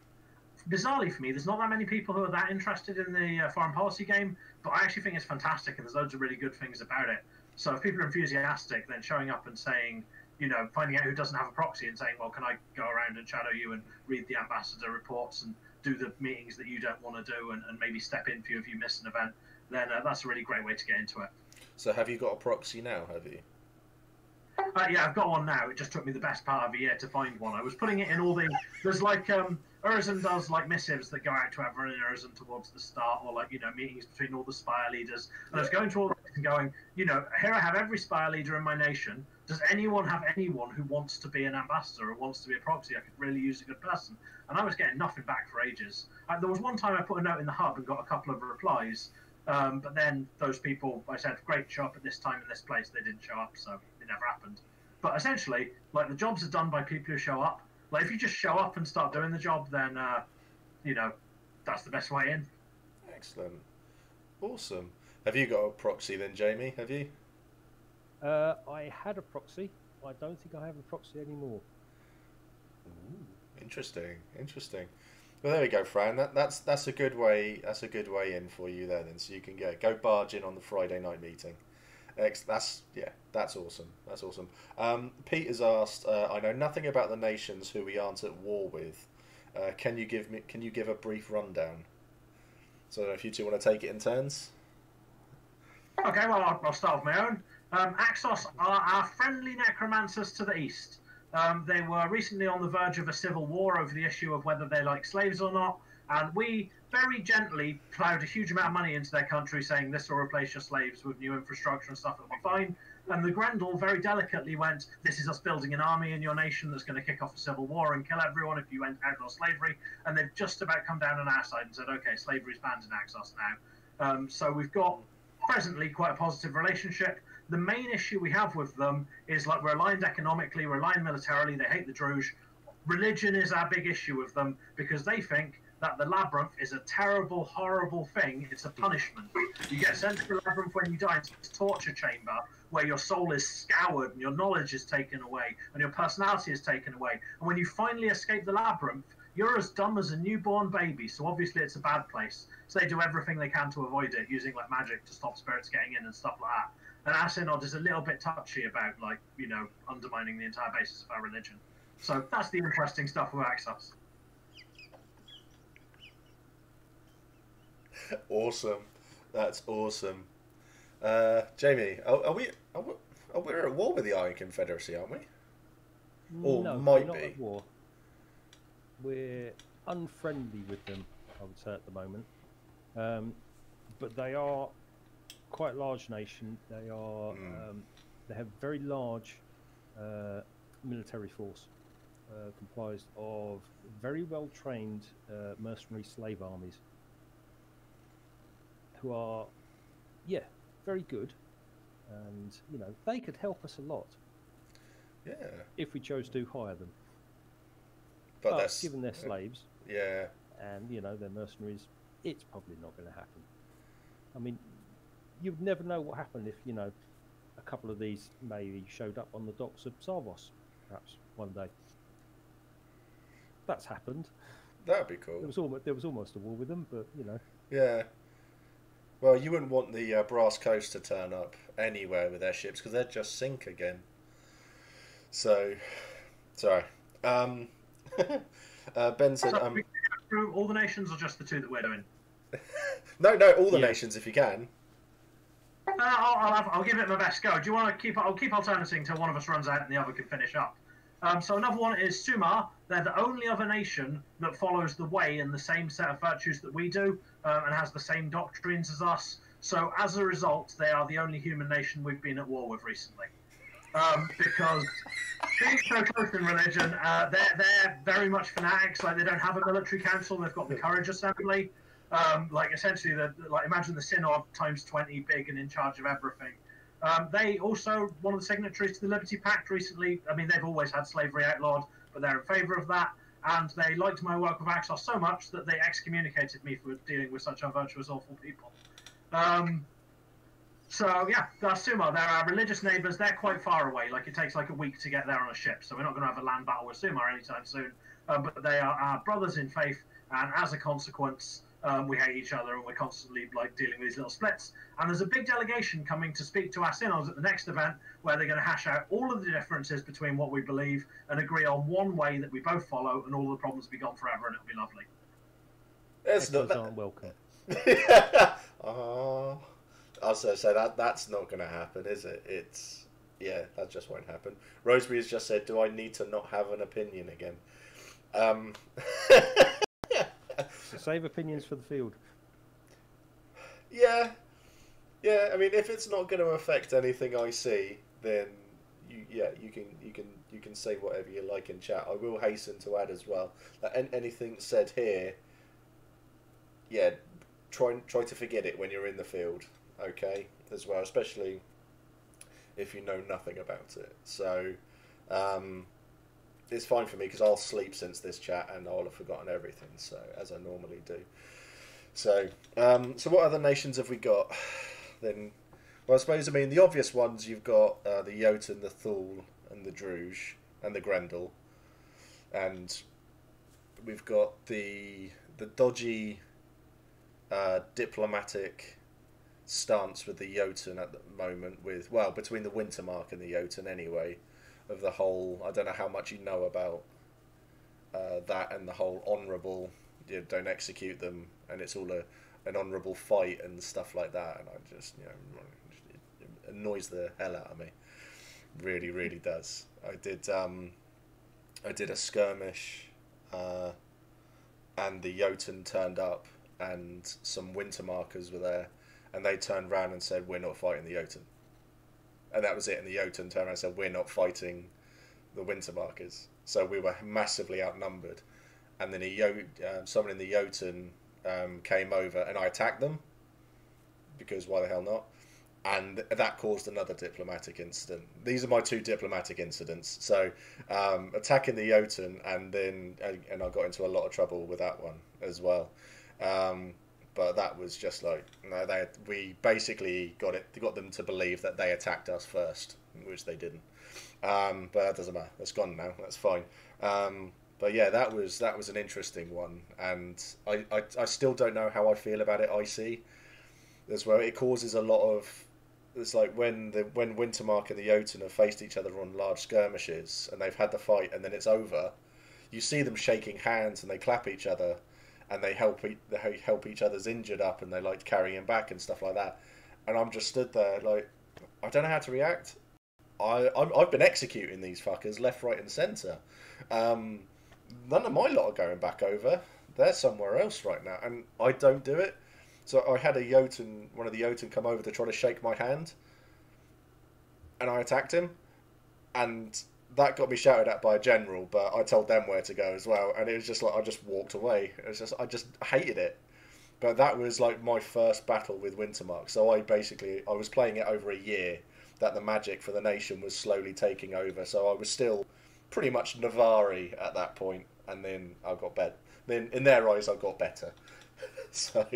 bizarrely for me, there's not that many people who are that interested in the foreign policy game, but I actually think it's fantastic, and there's loads of really good things about it. So if people are enthusiastic, then showing up and saying, you know, finding out who doesn't have a proxy and saying, well, can I go around and shadow you and read the ambassador reports and do the meetings that you don't want to do, and maybe step in for you if you miss an event, then that's a really great way to get into it. So have you got a proxy now, have you? Yeah, I've got one now. It just took me the best part of a year to find one. I was putting it in all the... There's like... Urzen does like missives that go out to everyone in Urzen towards the start, or like, you know, meetings between all the spire leaders. And I was going through all this and going, you know, here I have every spire leader in my nation. Does anyone have anyone who wants to be an ambassador or wants to be a proxy? I could really use a good person. And I was getting nothing back for ages. There was one time I put a note in the hub and got a couple of replies. But then those people, I said, great, show up at this time in this place. They didn't show up, so it never happened. But essentially, like, the jobs are done by people who show up. Like, if you just show up and start doing the job, then, you know, that's the best way in. Excellent. Awesome. Have you got a proxy then, Jamie? Have you? I had a proxy. I don't think I have a proxy anymore. Ooh, interesting. Interesting. Well, there we go, Fran. That's a good way. That's a good way in for you there, then. So you can go barge in on the Friday night meeting. That's awesome. That's awesome. Pete has asked, I know nothing about the nations who we aren't at war with. Can you give a brief rundown? So if you two want to take it in turns. Okay, well, I'll start with my own. Axos are our friendly necromancers to the east. They were recently on the verge of a civil war over the issue of whether they like slaves or not, and we very gently ploughed a huge amount of money into their country, saying this will replace your slaves with new infrastructure and stuff, it'll be fine. And the Grendel very delicately went, this is us building an army in your nation that's going to kick off a civil war and kill everyone if you outlaw slavery. And they've just about come down on our side and said, okay, slavery's banned in Axos now. So we've got presently quite a positive relationship. The main issue we have with them is, like, we're aligned economically, we're aligned militarily, they hate the Druge. Religion is our big issue with them, because they think that the labyrinth is a terrible, horrible thing. It's a punishment. You get sent to the labyrinth when you die. It's a torture chamber where your soul is scoured and your knowledge is taken away and your personality is taken away. And when you finally escape the labyrinth, you're as dumb as a newborn baby. So obviously it's a bad place. So they do everything they can to avoid it, using like magic to stop spirits getting in and stuff like that. And Asinod is a little bit touchy about, like, you know, undermining the entire basis of our religion. So that's the interesting stuff with Axos. Awesome. That's awesome. Jamie, are we at war with the Iron Confederacy, aren't we? Or No, might we're not be. at war. We're unfriendly with them, I would say, at the moment. But they are quite a large nation. They are. They have very large military force, comprised of very well trained mercenary slave armies, who are, yeah, very good, and you know they could help us a lot. Yeah. If we chose to hire them. But that's given they're slaves, yeah. and you know they're mercenaries, it's probably not going to happen. I mean, you'd never know what happened if, you know, a couple of these maybe showed up on the docks of Sarvos, perhaps one day. That's happened. That'd be cool. There was almost a war with them, but you know. Yeah. Well, you wouldn't want the Brass Coast to turn up anywhere with their ships, because they'd just sink again. So, sorry. Ben said, Through all the nations, or just the 2 that we're doing? no, all the nations if you can. I'll give it my best go. Do you want to keep? I'll keep alternating until one of us runs out and the other can finish up. So another one is Sumar. They're the only other nation that follows the way in the same set of virtues that we do, and has the same doctrines as us. So as a result, they are the only human nation we've been at war with recently. Because being so close in religion, they're very much fanatics. Like, they don't have a military council. They've got the Courage Assembly. Like, essentially, like, imagine the Synod times 20, big and in charge of everything. They also, one of the signatories to the Liberty Pact recently, I mean, they've always had slavery outlawed, but they're in favour of that. And they liked my work with Axos so much that they excommunicated me for dealing with such unvirtuous, awful people. So yeah, that's Sumo. They're our religious neighbours. They're quite far away. Like, it takes like a week to get there on a ship. So we're not going to have a land battle with Sumo anytime soon. But they are our brothers in faith, and as a consequence, we hate each other, and we're constantly like dealing with these little splits. And there's a big delegation coming to speak to our synods at the next event, where they're going to hash out all of the differences between what we believe and agree on one way that we both follow, and all the problems will be gone forever, and it'll be lovely. It's not Echoes aren't welcome. Oh, I was going to say that's not going to happen, is it? That just won't happen. Rosemary has just said, "Do I need to not have an opinion again?" Save opinions for the field. Yeah. I mean, if it's not going to affect anything I see, then you can say whatever you like in chat. I will hasten to add as well that anything said here, try to forget it when you're in the field, okay? As well, especially if you know nothing about it. So, it's fine for me because I'll sleep since this chat and I'll have forgotten everything. So, as I normally do. So, so what other nations have we got? Then, well, I suppose, I mean, the obvious ones, you've got the Jotun, the Thule, and the Druge, and the Grendel. And we've got the dodgy diplomatic stance with the Jotun at the moment, with, well, between the Wintermark and the Jotun anyway, of the whole, I don't know how much you know about that and the whole honourable, don't execute them, and it's all an honourable fight and stuff like that, and I just, it annoys the hell out of me. Really, really does. I did a skirmish, and the Jotun turned up, and some Wintermarkers were there, and they turned round and said, "We're not fighting the Jotun." And that was it, and the Jotun turned around and said, "We're not fighting the Wintermarkers." So we were massively outnumbered. And then someone in the Jotun came over, and I attacked them, because why the hell not? And that caused another diplomatic incident. These are my two diplomatic incidents. So attacking the Jotun, and I got into a lot of trouble with that one as well. But that was just like, we basically got them to believe that they attacked us first, which they didn't. But that doesn't matter. That's gone now. That's fine. But yeah, that was an interesting one, and I still don't know how I feel about it. IC as well. It causes a lot of. It's like when Wintermark and the Jotun have faced each other on large skirmishes, and they've had the fight, and then it's over. You see them shaking hands, and they clap each other, and they help each other's injured up, and they like carry him back and stuff like that. And I'm just stood there like, I don't know how to react. I've been executing these fuckers left, right, and centre. None of my lot are going back over. They're somewhere else right now, and I don't do it. So I had one of the Jotun come over to try to shake my hand, and I attacked him, and that got me shouted at by a general, but I told them where to go as well, and it was just like, I just walked away. I just hated it. But that was like my first battle with Wintermark, so I was playing it over a year, that the magic for the nation was slowly taking over, so I was still pretty much Navari at that point, and then I got better. Then in their eyes, I got better. So,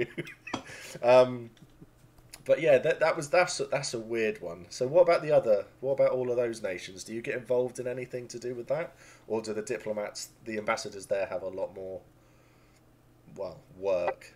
but yeah, that's a weird one. So what about all of those nations? Do you get involved in anything to do with that, or do the diplomats, the ambassadors there, have a lot more, work?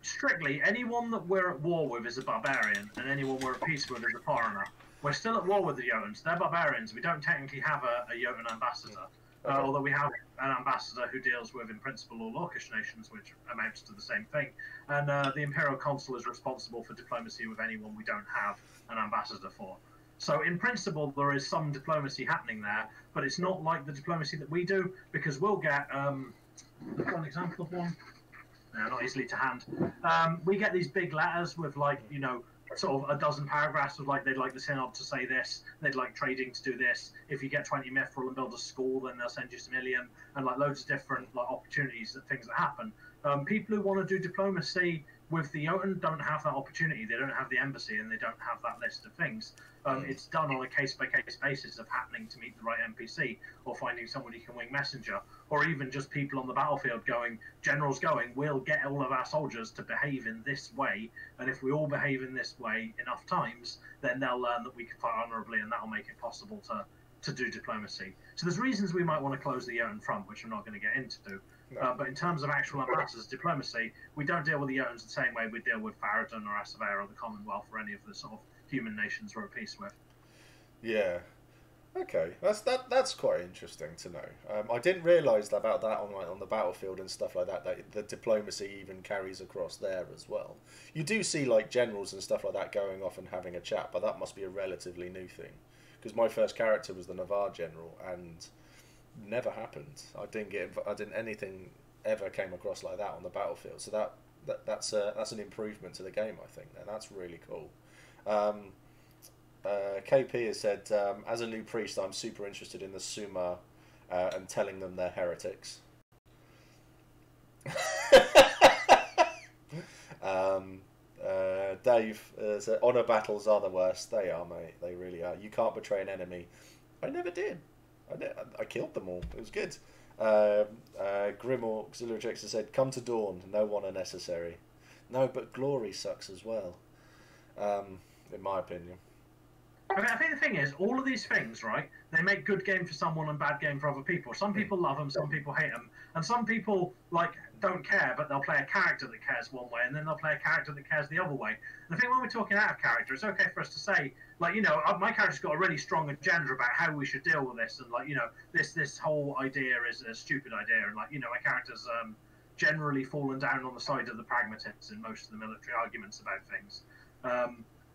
Strictly, anyone that we're at war with is a barbarian, and anyone we're at peace with is a foreigner. We're still at war with the Jotuns. They're barbarians. We don't technically have a Jotun ambassador, Okay. although we have an ambassador who deals with, in principle, all Orcish nations, which amounts to the same thing. And the Imperial Consul is responsible for diplomacy with anyone we don't have an ambassador for. So, in principle, there is some diplomacy happening there, but it's not like the diplomacy that we do, because we'll get... I've got an example of one. No, not easily to hand. We get these big letters with, like, sort of a dozen paragraphs of, like, they'd like the synod to say this, they'd like trading to do this. If you get 20 mithril and build a school, then they'll send you some Ilium, and like loads of different like opportunities, things that happen. People who want to do diplomacy with the Jotun don't have that opportunity. They don't have the embassy, and they don't have that list of things. It's done on a case-by-case basis of happening to meet the right NPC, or finding someone who can wing messenger, or even just people on the battlefield going, generals going, we'll get all of our soldiers to behave in this way, and if we all behave in this way enough times, then they'll learn that we can fight honourably, and that'll make it possible to do diplomacy. So there's reasons we might want to close the Jotun front, which I'm not going to get into. No. But in terms of actual ambassadors diplomacy, we don't deal with the Jotuns the same way we deal with Faradun or Asavar or the Commonwealth or any of the sort of human nations we're at peace with. Yeah. Okay, that's quite interesting to know. I didn't realise about that on the battlefield and stuff like that. That the diplomacy even carries across there as well. You do see like generals and stuff like that going off and having a chat, but that must be a relatively new thing. Because my first character was the Navarre general, and never happened. I didn't anything ever came across like that on the battlefield. So that's an improvement to the game, I think, and that's really cool. KP has said, as a new priest, I'm super interested in the Summa and telling them they're heretics. Dave said, honour battles are the worst. They are, mate. They really are. You can't betray an enemy. I never did. I killed them all. It was good. Grim or Auxiliary Jackson said, come to dawn. No one are necessary. No, but glory sucks as well. In my opinion. I mean, I think the thing is, all of these things, right, they make good game for someone and bad game for other people. Some people love them, some people hate them, and some people, like, don't care, but they'll play a character that cares one way, and then they'll play a character that cares the other way. And I think when we're talking out of character, it's okay for us to say, like, you know, my character's got a really strong agenda about how we should deal with this, and, like, you know, this whole idea is a stupid idea, and, like, you know, my character's generally fallen down on the side of the pragmatists in most of the military arguments about things.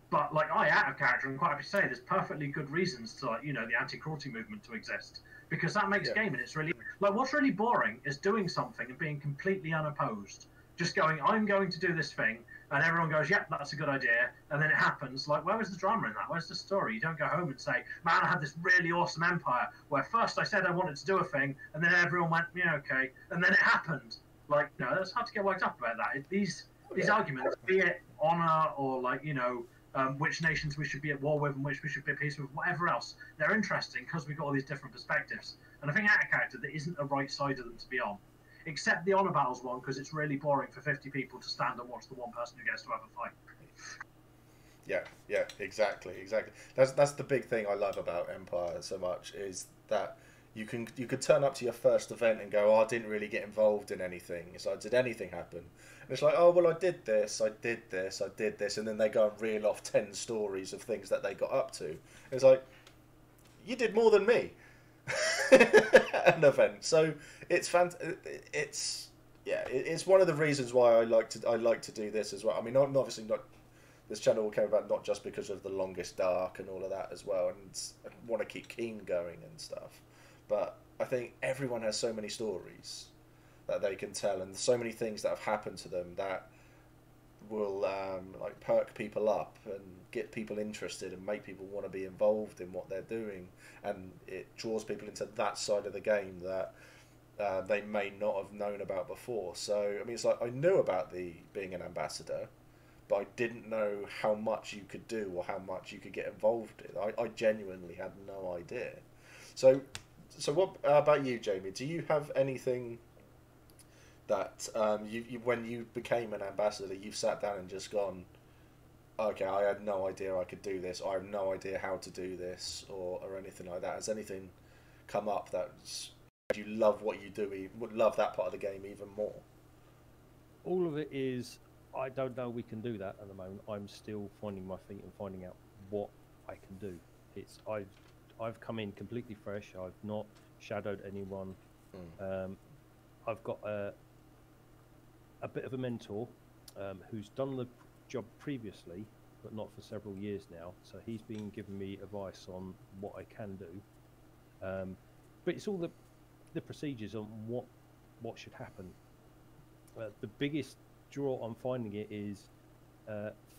But, like, out of character, I'm quite happy to say there's perfectly good reasons to, like, you know, the anti-cruelty movement to exist. Because that makes gaming, it's really... Like, what's really boring is doing something and being completely unopposed. Just going, I'm going to do this thing, and everyone goes, yep, that's a good idea, and then it happens. Like, where was the drama in that? Where's the story? You don't go home and say, man, I had this really awesome empire, where first I said I wanted to do a thing, and then everyone went, yeah, okay, and then it happened. Like, you know, it's hard to get worked up about that. These arguments, be it honour or, like, you know, which nations we should be at war with and which we should be at peace with, whatever else, they're interesting because we've got all these different perspectives. And I think out of character, there isn't a right side of them to be on. Except the honour battles one, because it's really boring for 50 people to stand and watch the one person who gets to have a fight. Yeah, exactly. That's the big thing I love about Empire so much, is that you could turn up to your first event and go, oh, I didn't really get involved in anything. It's like, did anything happen? And it's like, oh, well, I did this, and then they go and reel off 10 stories of things that they got up to. It's like, you did more than me. An event. So it's it's one of the reasons why I like to do this as well. I mean, obviously not. This channel came about not just because of the Longest Dark and all of that as well, and I want to keep Keen going and stuff. But I think everyone has so many stories that they can tell, and so many things that have happened to them that will like perk people up and get people interested and make people want to be involved in what they're doing, and it draws people into that side of the game that they may not have known about before. So I mean, it's like I knew about being an ambassador, but I didn't know how much you could do or how much you could get involved in. I genuinely had no idea. So what about you, Jamie? Do you have anything that you when you became an ambassador, you've sat down and just gone, okay, I had no idea I could do this, I have no idea how to do this, or anything like that? Has anything come up that you love what you do, would love that part of the game even more? All of it is, I don't know we can do that at the moment. I'm still finding my feet and finding out what I can do. I've come in completely fresh. I've not shadowed anyone. I've got a bit of a mentor who's done the job previously, but not for several years now. So he's been giving me advice on what I can do. But it's all the procedures on what should happen. The biggest draw I'm finding it is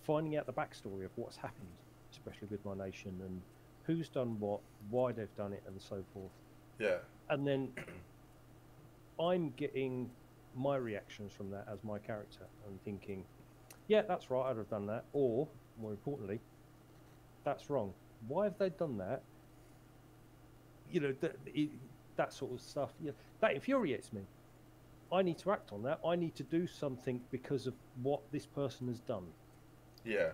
finding out the backstory of what's happened, especially with my nation, and who's done what, why they've done it, and so forth. Yeah. And then I'm getting my reactions from that as my character. I'm thinking, yeah, that's right, I'd have done that. Or, more importantly, that's wrong. Why have they done that? You know, that sort of stuff. Yeah, that infuriates me. I need to act on that. I need to do something because of what this person has done. Yeah.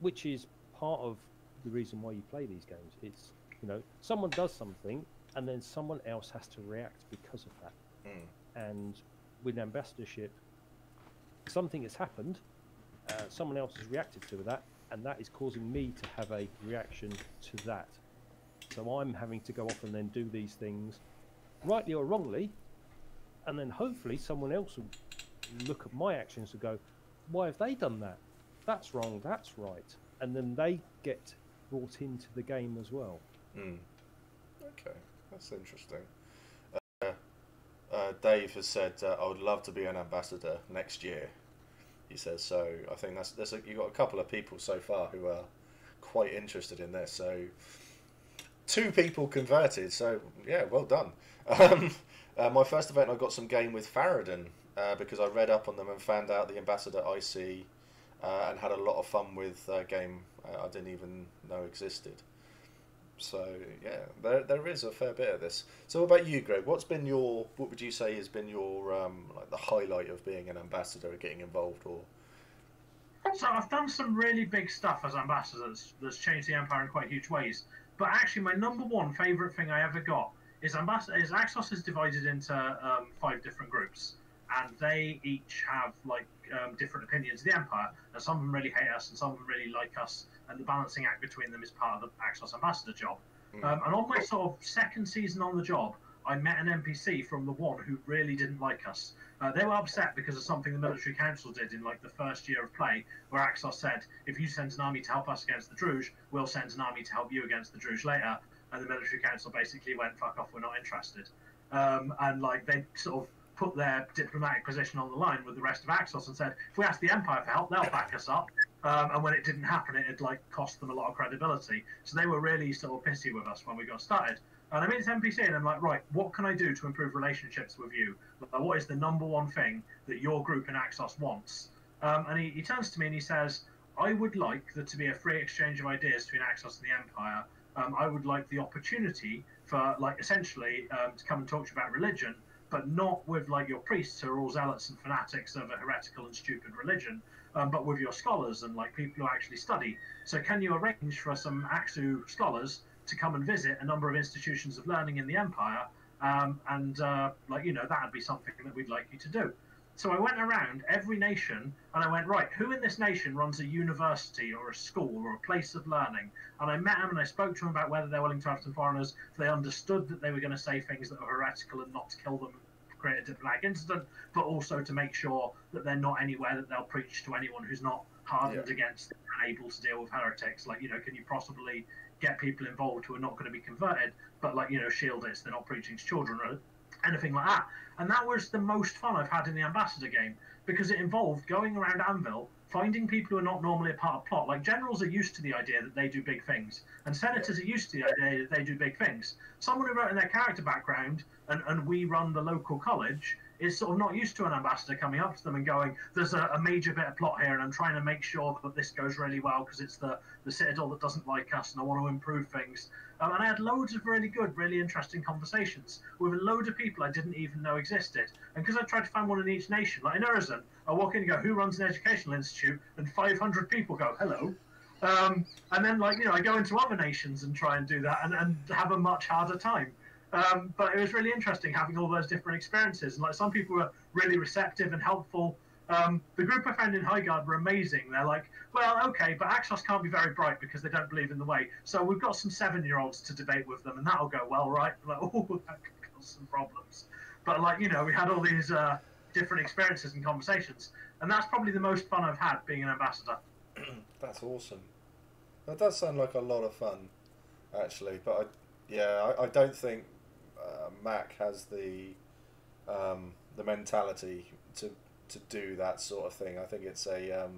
Which is part of the reason why you play these games. It's, you know, someone does something and then someone else has to react because of that. And with ambassadorship, something has happened, someone else has reacted to that, and that is causing me to have a reaction to that. So I'm having to go off and then do these things, rightly or wrongly, and then hopefully someone else will look at my actions and go, why have they done that? That's wrong, that's right. And then they get brought into the game as well. Okay, that's interesting. Dave has said, I would love to be an ambassador next year, he says. So I think you've got a couple of people so far who are quite interested in this. So 2 people converted, so yeah, well done. My first event, I got some game with Faradin because I read up on them and found out the Ambassador IC and had a lot of fun with a game I didn't even know existed. So yeah, there is a fair bit of this. So what about you, Greg? What would you say has been your like the highlight of being an ambassador or getting involved? Or so I've done some really big stuff as ambassador that's changed the Empire in quite huge ways. But actually, my number one favourite thing I ever got is Axos is divided into 5 different groups, and they each have like different opinions of the Empire, and some of them really hate us, and some of them really like us, and the balancing act between them is part of the Axos ambassador job. And on my sort of second season on the job, I met an NPC from the one who really didn't like us. They were upset because of something the military council did in like the first year of play, where Axos said, if you send an army to help us against the Druj, we'll send an army to help you against the Druj later. And the military council basically went, fuck off, we're not interested. And like they sort of put their diplomatic position on the line with the rest of Axos and said, if we ask the Empire for help, they'll back us up. And when it didn't happen, it had like cost them a lot of credibility. So they were really sort of pissy with us when we got started. And I mean, it's NPC, and I'm like, right, what can I do to improve relationships with you? Like, what is the number one thing that your group in Axos wants? And he turns to me and he says, I would like there to be a free exchange of ideas between Axos and the Empire. I would like the opportunity for, like, essentially to come and talk to you about religion, but not with, like, your priests who are all zealots and fanatics of a heretical and stupid religion, but with your scholars and, like, people who actually study. So can you arrange for some Axu scholars to come and visit a number of institutions of learning in the Empire, like, you know, that'd be something that we'd like you to do. So I went around every nation and I went, right, who in this nation runs a university or a school or a place of learning? And I met them and I spoke to them about whether they're willing to have some foreigners, if they understood that they were going to say things that were heretical and not to kill them and create a diplomatic incident, but also to make sure that they're not anywhere that they'll preach to anyone who's not hardened against and able to deal with heretics. Like, you know, can you possibly get people involved who are not going to be converted, but, like, you know, shield it so they're not preaching to children or anything like that. And that was the most fun I've had in the Ambassador game, because it involved going around Anvil, finding people who are not normally a part of plot. Like, generals are used to the idea that they do big things, and senators are used to the idea that they do big things. Someone who wrote in their character background, and we run the local college, is sort of not used to an ambassador coming up to them and going, there's a major bit of plot here and I'm trying to make sure that this goes really well because it's the Citadel that doesn't like us and I want to improve things. And I had loads of really good, really interesting conversations with a load of people I didn't even know existed. And because I tried to find one in each nation, like in Urzan, I walk in and go, who runs an educational institute? And 500 people go, hello. And then, like, you know, I go into other nations and try and do that and have a much harder time. But it was really interesting having all those different experiences. And like, some people were really receptive and helpful. The group I found in Highguard were amazing. They're like, well, okay, but Axos can't be very bright because they don't believe in the way. So we've got some 7-year-olds to debate with them, and that'll go well, right? Like, oh, that could cause some problems. But, like, you know, we had all these different experiences and conversations, and that's probably the most fun I've had being an ambassador. That's awesome. That does sound like a lot of fun, actually. But I don't think Mac has the mentality to do that sort of thing. I think it's a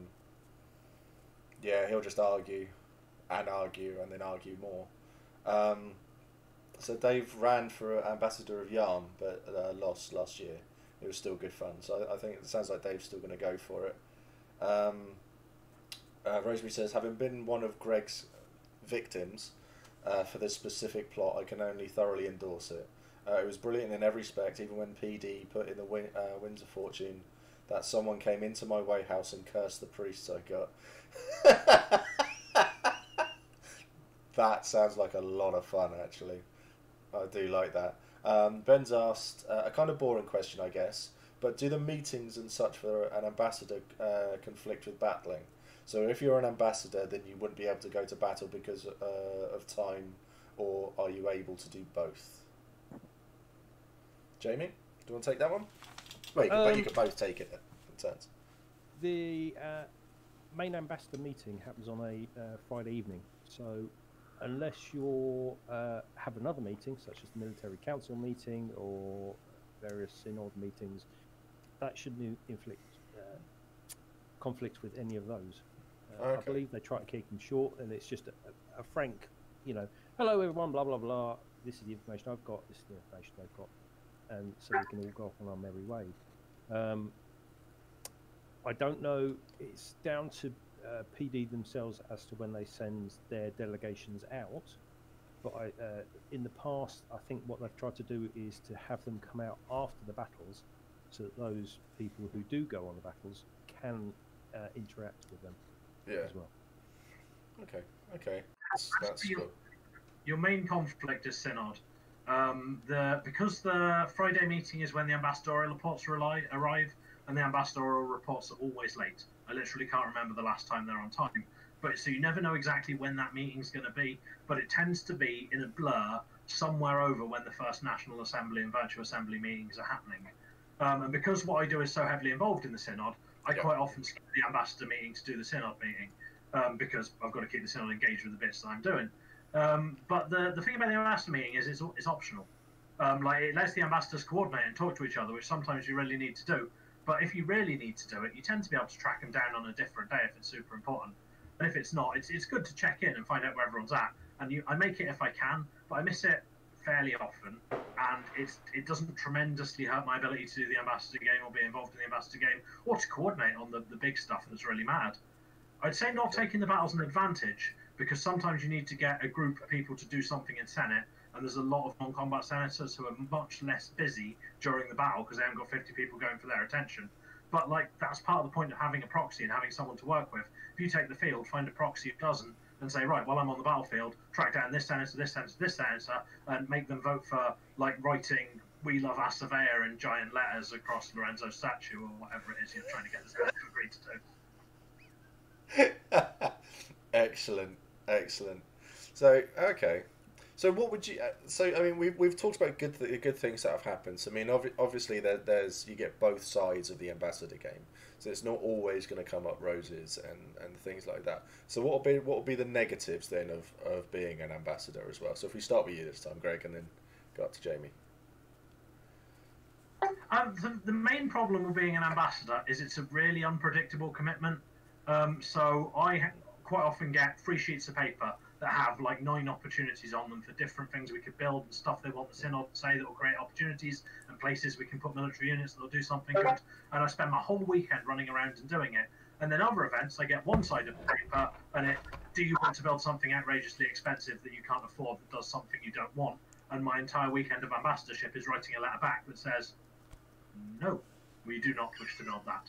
he'll just argue and then argue more. So Dave ran for Ambassador of Yarn, but lost last year. It was still good fun. So I think it sounds like Dave's still going to go for it. Rosemary says, having been one of Greg's victims for this specific plot, I can only thoroughly endorse it. It was brilliant in every respect, even when PD put in the Winds of Fortune that someone came into my White House and cursed the priests I got. That sounds like a lot of fun, actually. I do like that. Ben's asked a kind of boring question, I guess, but do the meetings and such for an ambassador conflict with battling? So if you're an ambassador, then you wouldn't be able to go to battle because of time, or are you able to do both? Jamie, do you want to take that one? Wait, but you could both take it in turns. The main ambassador meeting happens on a Friday evening, so unless you have another meeting, such as the military council meeting or various synod meetings, that shouldn't inflict conflict with any of those. Okay. I believe they try to keep them short, and it's just a frank, hello everyone, blah blah blah. This is the information I've got. This is the information I've got, and so we can all go off on our merry way. I don't know. It's down to PD themselves as to when they send their delegations out. But in the past, I think what they've tried to do is to have them come out after the battles, so that those people who do go on the battles can interact with them as well. Okay. That's your, good. your main conflict is synod. Because the Friday meeting is when the ambassadorial reports arrive, and the ambassadorial reports are always late. I literally can't remember the last time they're on time. But so you never know exactly when that meeting's going to be, but it tends to be in a blur somewhere over when the first National Assembly and Virtual Assembly meetings are happening. And because what I do is so heavily involved in the synod, I quite often skip the ambassador meeting to do the synod meeting, because I've got to keep the synod engaged with the bits that I'm doing. But the thing about the ambassador meeting is it's optional. It lets the ambassadors coordinate and talk to each other, which sometimes you really need to do. But if you really need to do it, you tend to be able to track them down on a different day if it's super important. And if it's not, it's good to check in and find out where everyone's at. And I make it if I can, but I miss it fairly often. And it doesn't tremendously hurt my ability to do the ambassador game or be involved in the ambassador game or to coordinate on the big stuff that's really mad. I'd say not taking the battles an advantage, because sometimes you need to get a group of people to do something in Senate, and there's a lot of non-combat senators who are much less busy during the battle because they haven't got 50 people going for their attention. But that's part of the point of having a proxy and having someone to work with. If you take the field, find a proxy who doesn't, and say, right, while I'm on the battlefield, track down this senator, this senator, this senator, and make them vote for writing "We love our surveyor" in giant letters across Lorenzo's statue or whatever it is you're trying to get the Senate to agree to do. Excellent. So, okay. So what would you? So I mean, we've talked about good things that have happened. So I mean, obviously there's you get both sides of the ambassador game. So it's not always going to come up roses and things like that. So what will be the negatives then of being an ambassador as well? So if we start with you this time, Greg, and then go up to Jamie. The main problem with being an ambassador is it's a really unpredictable commitment. So I quite often get 3 sheets of paper that have 9 opportunities on them for different things we could build and stuff they want the synod to say that will create opportunities and places we can put military units that will do something good. And I spend my whole weekend running around and doing it. And then other events, I get one side of the paper and do you want to build something outrageously expensive that you can't afford that does something you don't want? And my entire weekend of ambassadorship is writing a letter back that says, no, we do not wish to build that.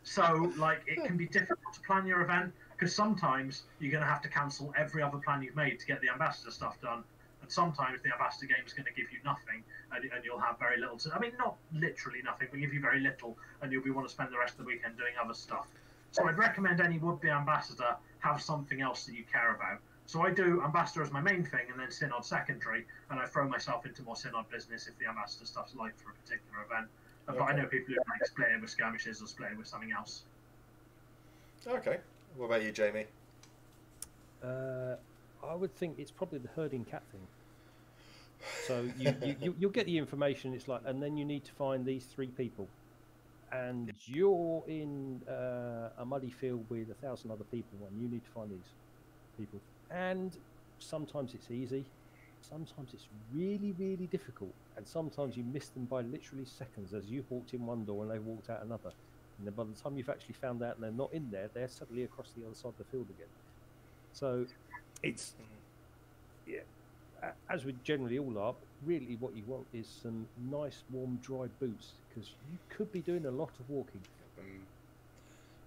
So it can be difficult to plan your event, because sometimes you're going to have to cancel every other plan you've made to get the ambassador stuff done, and sometimes the ambassador game is going to give you nothing, and you'll have very little to. I mean, not literally nothing, but give you very little, and you'll want to spend the rest of the weekend doing other stuff. So I'd recommend any would-be ambassador have something else that you care about. So I do ambassador as my main thing, and then synod secondary, and I throw myself into more synod business if the ambassador stuff's for a particular event. But I know people who split it with skirmishes or split it with something else. Okay. What about you, Jamie? I would think it's probably the herding cat thing. So you'll get the information. It's and then you need to find these 3 people, and you're in a muddy field with 1,000 other people, and you need to find these people. And sometimes it's easy, sometimes it's really, really difficult, and sometimes you miss them by literally seconds as you walked in one door and they walked out another. and then by the time you've actually found out and they're not in there, they're suddenly across the other side of the field again. So it's as with generally all LARP, really what you want is some nice, warm, dry boots, because you could be doing a lot of walking.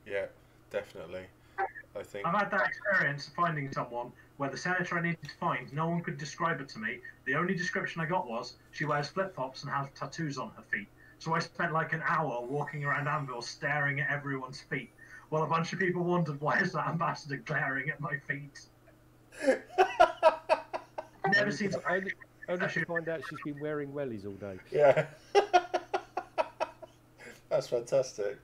Yeah, definitely. I think I've had that experience of finding someone where the senator I needed to find, no one could describe it to me. The only description I got was she wears flip-flops and has tattoos on her feet. So I spent like an hour walking around Anvil staring at everyone's feet, while a bunch of people wondered, why is that ambassador glaring at my feet? Never seen only to find out she's been wearing wellies all day. Yeah. That's fantastic.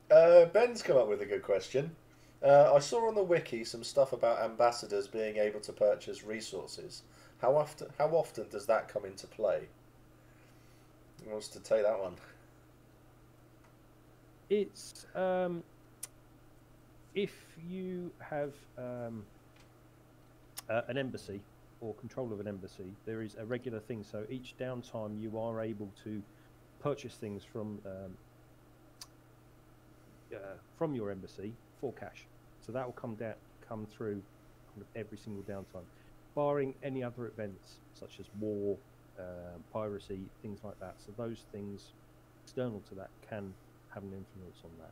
Ben's come up with a good question. I saw on the wiki some stuff about ambassadors being able to purchase resources. How often does that come into play? Who wants to take that one? It's if you have an embassy or control of an embassy, there is a regular thing. So each downtime you are able to purchase things from your embassy for cash. So that will come through kind of every single downtime, barring any other events such as war, piracy, things like that. So those things external to that can have an influence on that.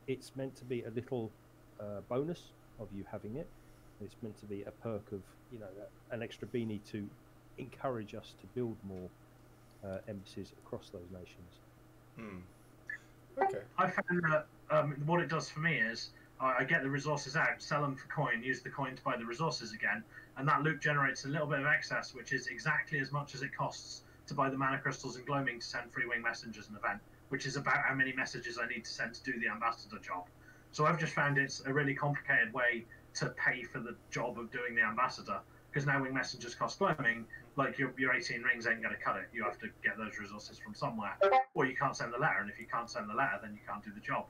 It's meant to be a little bonus of you having it. It's meant to be a perk of, an extra beanie to encourage us to build more embassies across those nations. Okay. I found that what it does for me is I get the resources out, sell them for coin, use the coin to buy the resources again, and that loop generates a little bit of excess, which is exactly as much as it costs to buy the mana crystals and gloaming to send free wing messengers an event, which is about how many messages I need to send to do the ambassador job. So I've just found it's a really complicated way to pay for the job of doing the ambassador, because now wing messengers cost gloaming, like your 18 rings ain't going to cut it. You have to get those resources from somewhere, or you can't send the letter, and if you can't send the letter, then you can't do the job.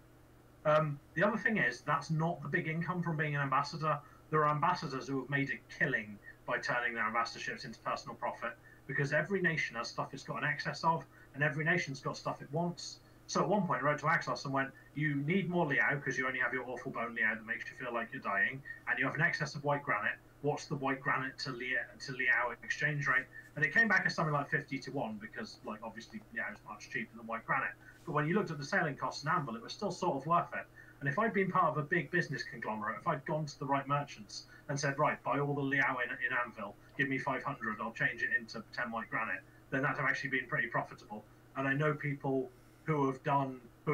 The other thing is, that's not the big income from being an ambassador. There are ambassadors who have made a killing by turning their ambassadorships into personal profit, because every nation has stuff it's got an excess of, and every nation's got stuff it wants. So at one point I wrote to Axos and went, you need more Liao because you only have your awful bone Liao that makes you feel like you're dying, and you have an excess of white granite. What's the white granite to Liao exchange rate? And it came back as something like 50 to 1, because obviously Liao is much cheaper than white granite. But when you looked at the selling costs in Anvil, it was still sort of worth it. And if I'd been part of a big business conglomerate, if I'd gone to the right merchants and said, right, buy all the Liao in Anvil, give me 500, I'll change it into 10 white granite, then that'd have actually been pretty profitable. And I know people who have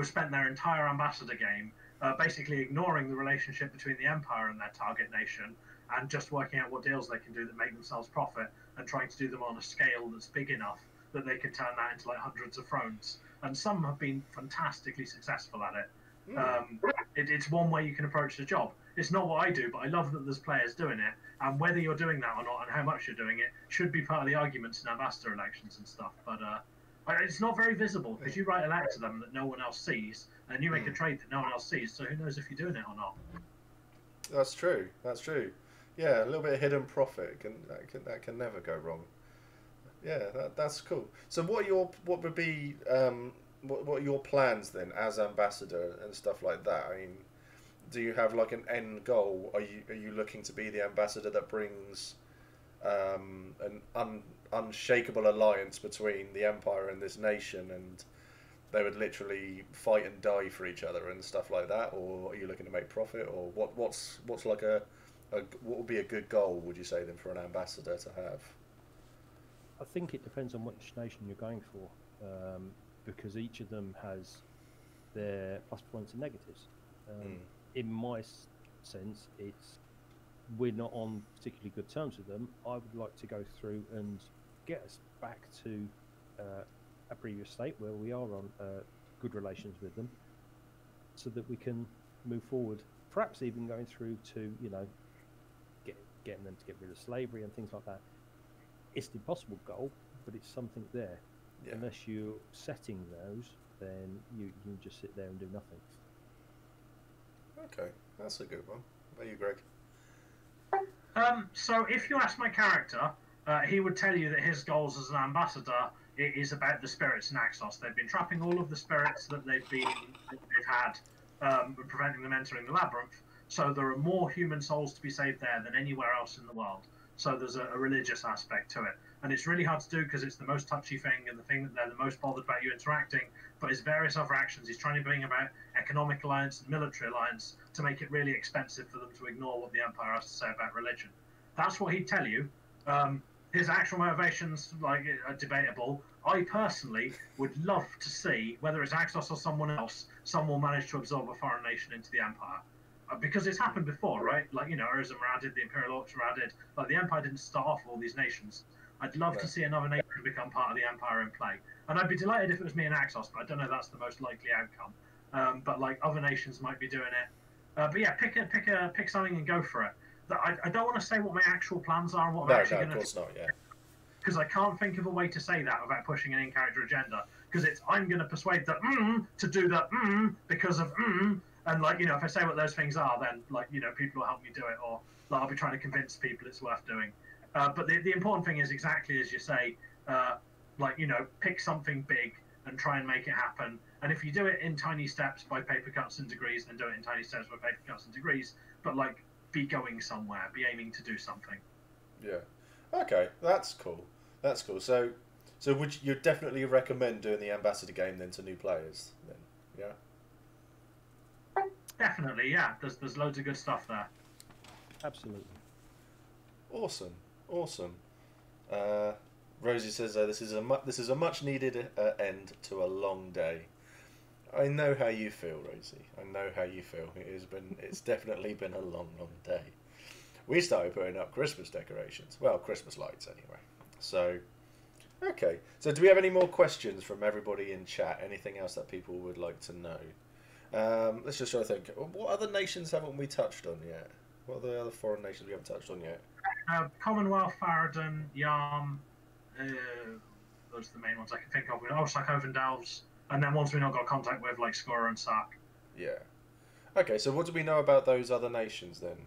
spent their entire ambassador game basically ignoring the relationship between the Empire and their target nation, and just working out what deals they can do that make themselves profit, and trying to do them on a scale that's big enough that they can turn that into like hundreds of thrones. And some have been fantastically successful at it. It's one way you can approach the job. It's not what I do, but I love that there's players doing it, and whether you're doing that or not and how much you're doing it should be part of the arguments in ambassador elections and stuff. But it's not very visible, because you write a letter to them that no one else sees, and you make a trade that no one else sees, so who knows if you're doing it or not. That's true. Yeah, a little bit of hidden profit that can never go wrong. Yeah, that's cool. So what would be what are your plans then as ambassador and stuff like that? I mean, do you have like an end goal? Are you looking to be the ambassador that brings an unshakable alliance between the Empire and this nation, and they would literally fight and die for each other and stuff like that? Or are you looking to make profit? Or what's like what would be a good goal, would you say, then, for an ambassador to have? I think it depends on which nation you're going for, because each of them has their plus points and negatives. In my sense, we're not on particularly good terms with them. I would like to go through and get us back to a previous state where we are on good relations with them, so that we can move forward. Perhaps even going through to getting them to get rid of slavery and things like that. It's the impossible goal, but it's something there. Yeah. Unless you're setting those, then you just sit there and do nothing. Okay, that's a good one. What about you, Greg? So if you ask my character, he would tell you that his goals as an ambassador it is about the spirits in Axos. They've been trapping all of the spirits that they've had, preventing them entering the labyrinth. So there are more human souls to be saved there than anywhere else in the world. So there's a religious aspect to it. And it's really hard to do because it's the most touchy thing and the thing that they're the most bothered about you interacting. But his various other actions, he's trying to bring about economic alliance and military alliance to make it really expensive for them to ignore what the Empire has to say about religion. That's what he'd tell you. His actual motivations are debatable. I personally would love to see, whether it's Axos or someone else, someone manage to absorb a foreign nation into the Empire. Because it's happened before, right? Urza were added, the Imperial Orcs were added. The Empire didn't start off all these nations. I'd love to see another nation become part of the Empire in play. And I'd be delighted if it was me and Axos, but I don't know if that's the most likely outcome. But other nations might be doing it. But yeah, pick something and go for it. I don't want to say what my actual plans are and what I'm actually going to do. No, of course not, yeah. Because I can't think of a way to say that without pushing an in-character agenda. Because I'm going to persuade the to do the because of and if I say what those things are, then people will help me do it, or I'll be trying to convince people it's worth doing. But the important thing is exactly as you say, pick something big and try and make it happen. And if you do it in tiny steps by paper cuts and degrees, then do it in tiny steps by paper cuts and degrees. But be going somewhere, be aiming to do something. Yeah. Okay, that's cool. That's cool. So would you definitely recommend doing the ambassador game then to new players? Then, yeah. Definitely, yeah. There's loads of good stuff there. Absolutely. Awesome. Rosie says this is a much needed end to a long day. I know how you feel, Rosie. I know how you feel. It's definitely been a long day. We started putting up Christmas decorations. Well, Christmas lights anyway. So, okay. So do we have any more questions from everybody in chat? Anything else that people would like to know? Let's just try to think. What other nations haven't we touched on yet? What are the other foreign nations we haven't touched on yet? Commonwealth, Faradon, Yarm. Those are the main ones I can think of. Sarkovan Delves. And then ones we not got contact with, like Skora and Sark. Yeah. Okay, so what do we know about those other nations then?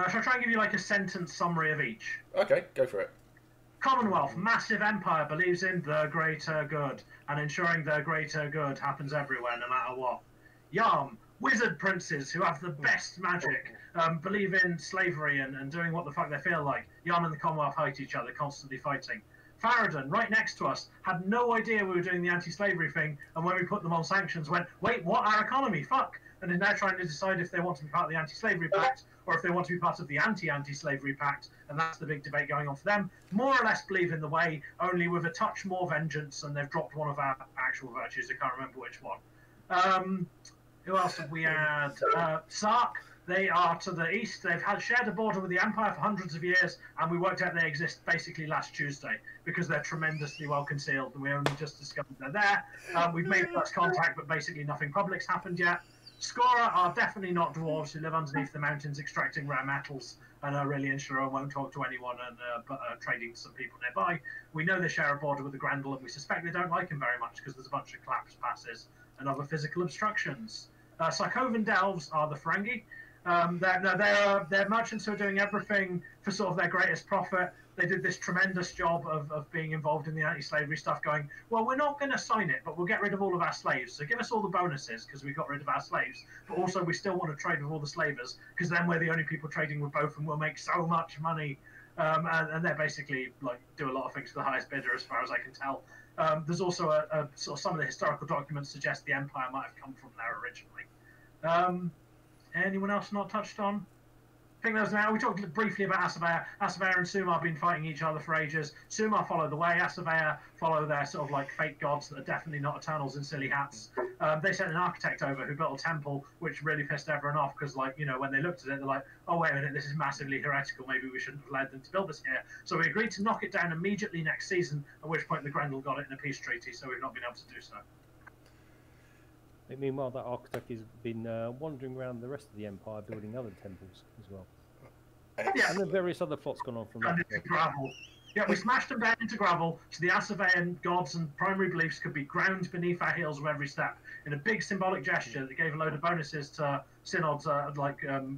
Shall I try and give you a sentence summary of each? Okay, go for it. Commonwealth, massive empire, believes in the greater good, and ensuring the greater good happens everywhere, no matter what. Yarm, wizard princes who have the best magic, believe in slavery and doing what the fuck they feel like. Yarm and the Commonwealth hate each other, constantly fighting. Faradon, right next to us, had no idea we were doing the anti-slavery thing, and when we put them on sanctions went, wait, what, our economy, fuck, and is now trying to decide if they want to be part of the anti-slavery pact, or if they want to be part of the anti-slavery pact, and that's the big debate going on for them. More or less believe in the way, only with a touch more vengeance, and they've dropped one of our actual virtues, I can't remember which one. Who else have we had? Sark. They are to the east. They've shared a border with the Empire for hundreds of years, and we worked out they exist basically last Tuesday because they're tremendously well concealed, and we only just discovered they're there. We've made first contact, but basically nothing public's happened yet. Skora are definitely not dwarves who live underneath the mountains extracting rare metals and are really insular and won't talk to anyone but are trading to some people nearby. We know they share a border with the Grendel, and we suspect they don't like him very much because there's a bunch of collapse passes and other physical obstructions. Sarkovan Delves are the Ferengi. They're merchants who are doing everything for sort of their greatest profit. They did this tremendous job of being involved in the anti-slavery stuff, going, well, we're not going to sign it, but we'll get rid of all of our slaves. So give us all the bonuses because we got rid of our slaves. But also we still want to trade with all the slavers because then we're the only people trading with both and we'll make so much money. And they're basically do a lot of things for the highest bidder as far as I can tell. There's also a sort of some of the historical documents suggest the Empire might have come from there originally. Anyone else not touched on? I think that was we talked briefly about Asavea. Asavea and Sumar have been fighting each other for ages. Sumar follow the way. Asavea follow their sort of fake gods that are definitely not Eternals in silly hats. They sent an architect over who built a temple, which really pissed everyone off because, when they looked at it, they're like, oh, wait a minute, this is massively heretical. Maybe we shouldn't have allowed them to build this here. So we agreed to knock it down immediately next season, at which point the Grendel got it in a peace treaty, so we've not been able to do so. Meanwhile, that architect has been wandering around the rest of the Empire building other temples as well. Yeah. And then various other plots gone on from that. Into gravel. Yeah, we smashed them down into gravel so the Asavean gods and primary beliefs could be ground beneath our heels with every step in a big symbolic gesture that gave a load of bonuses to Synod's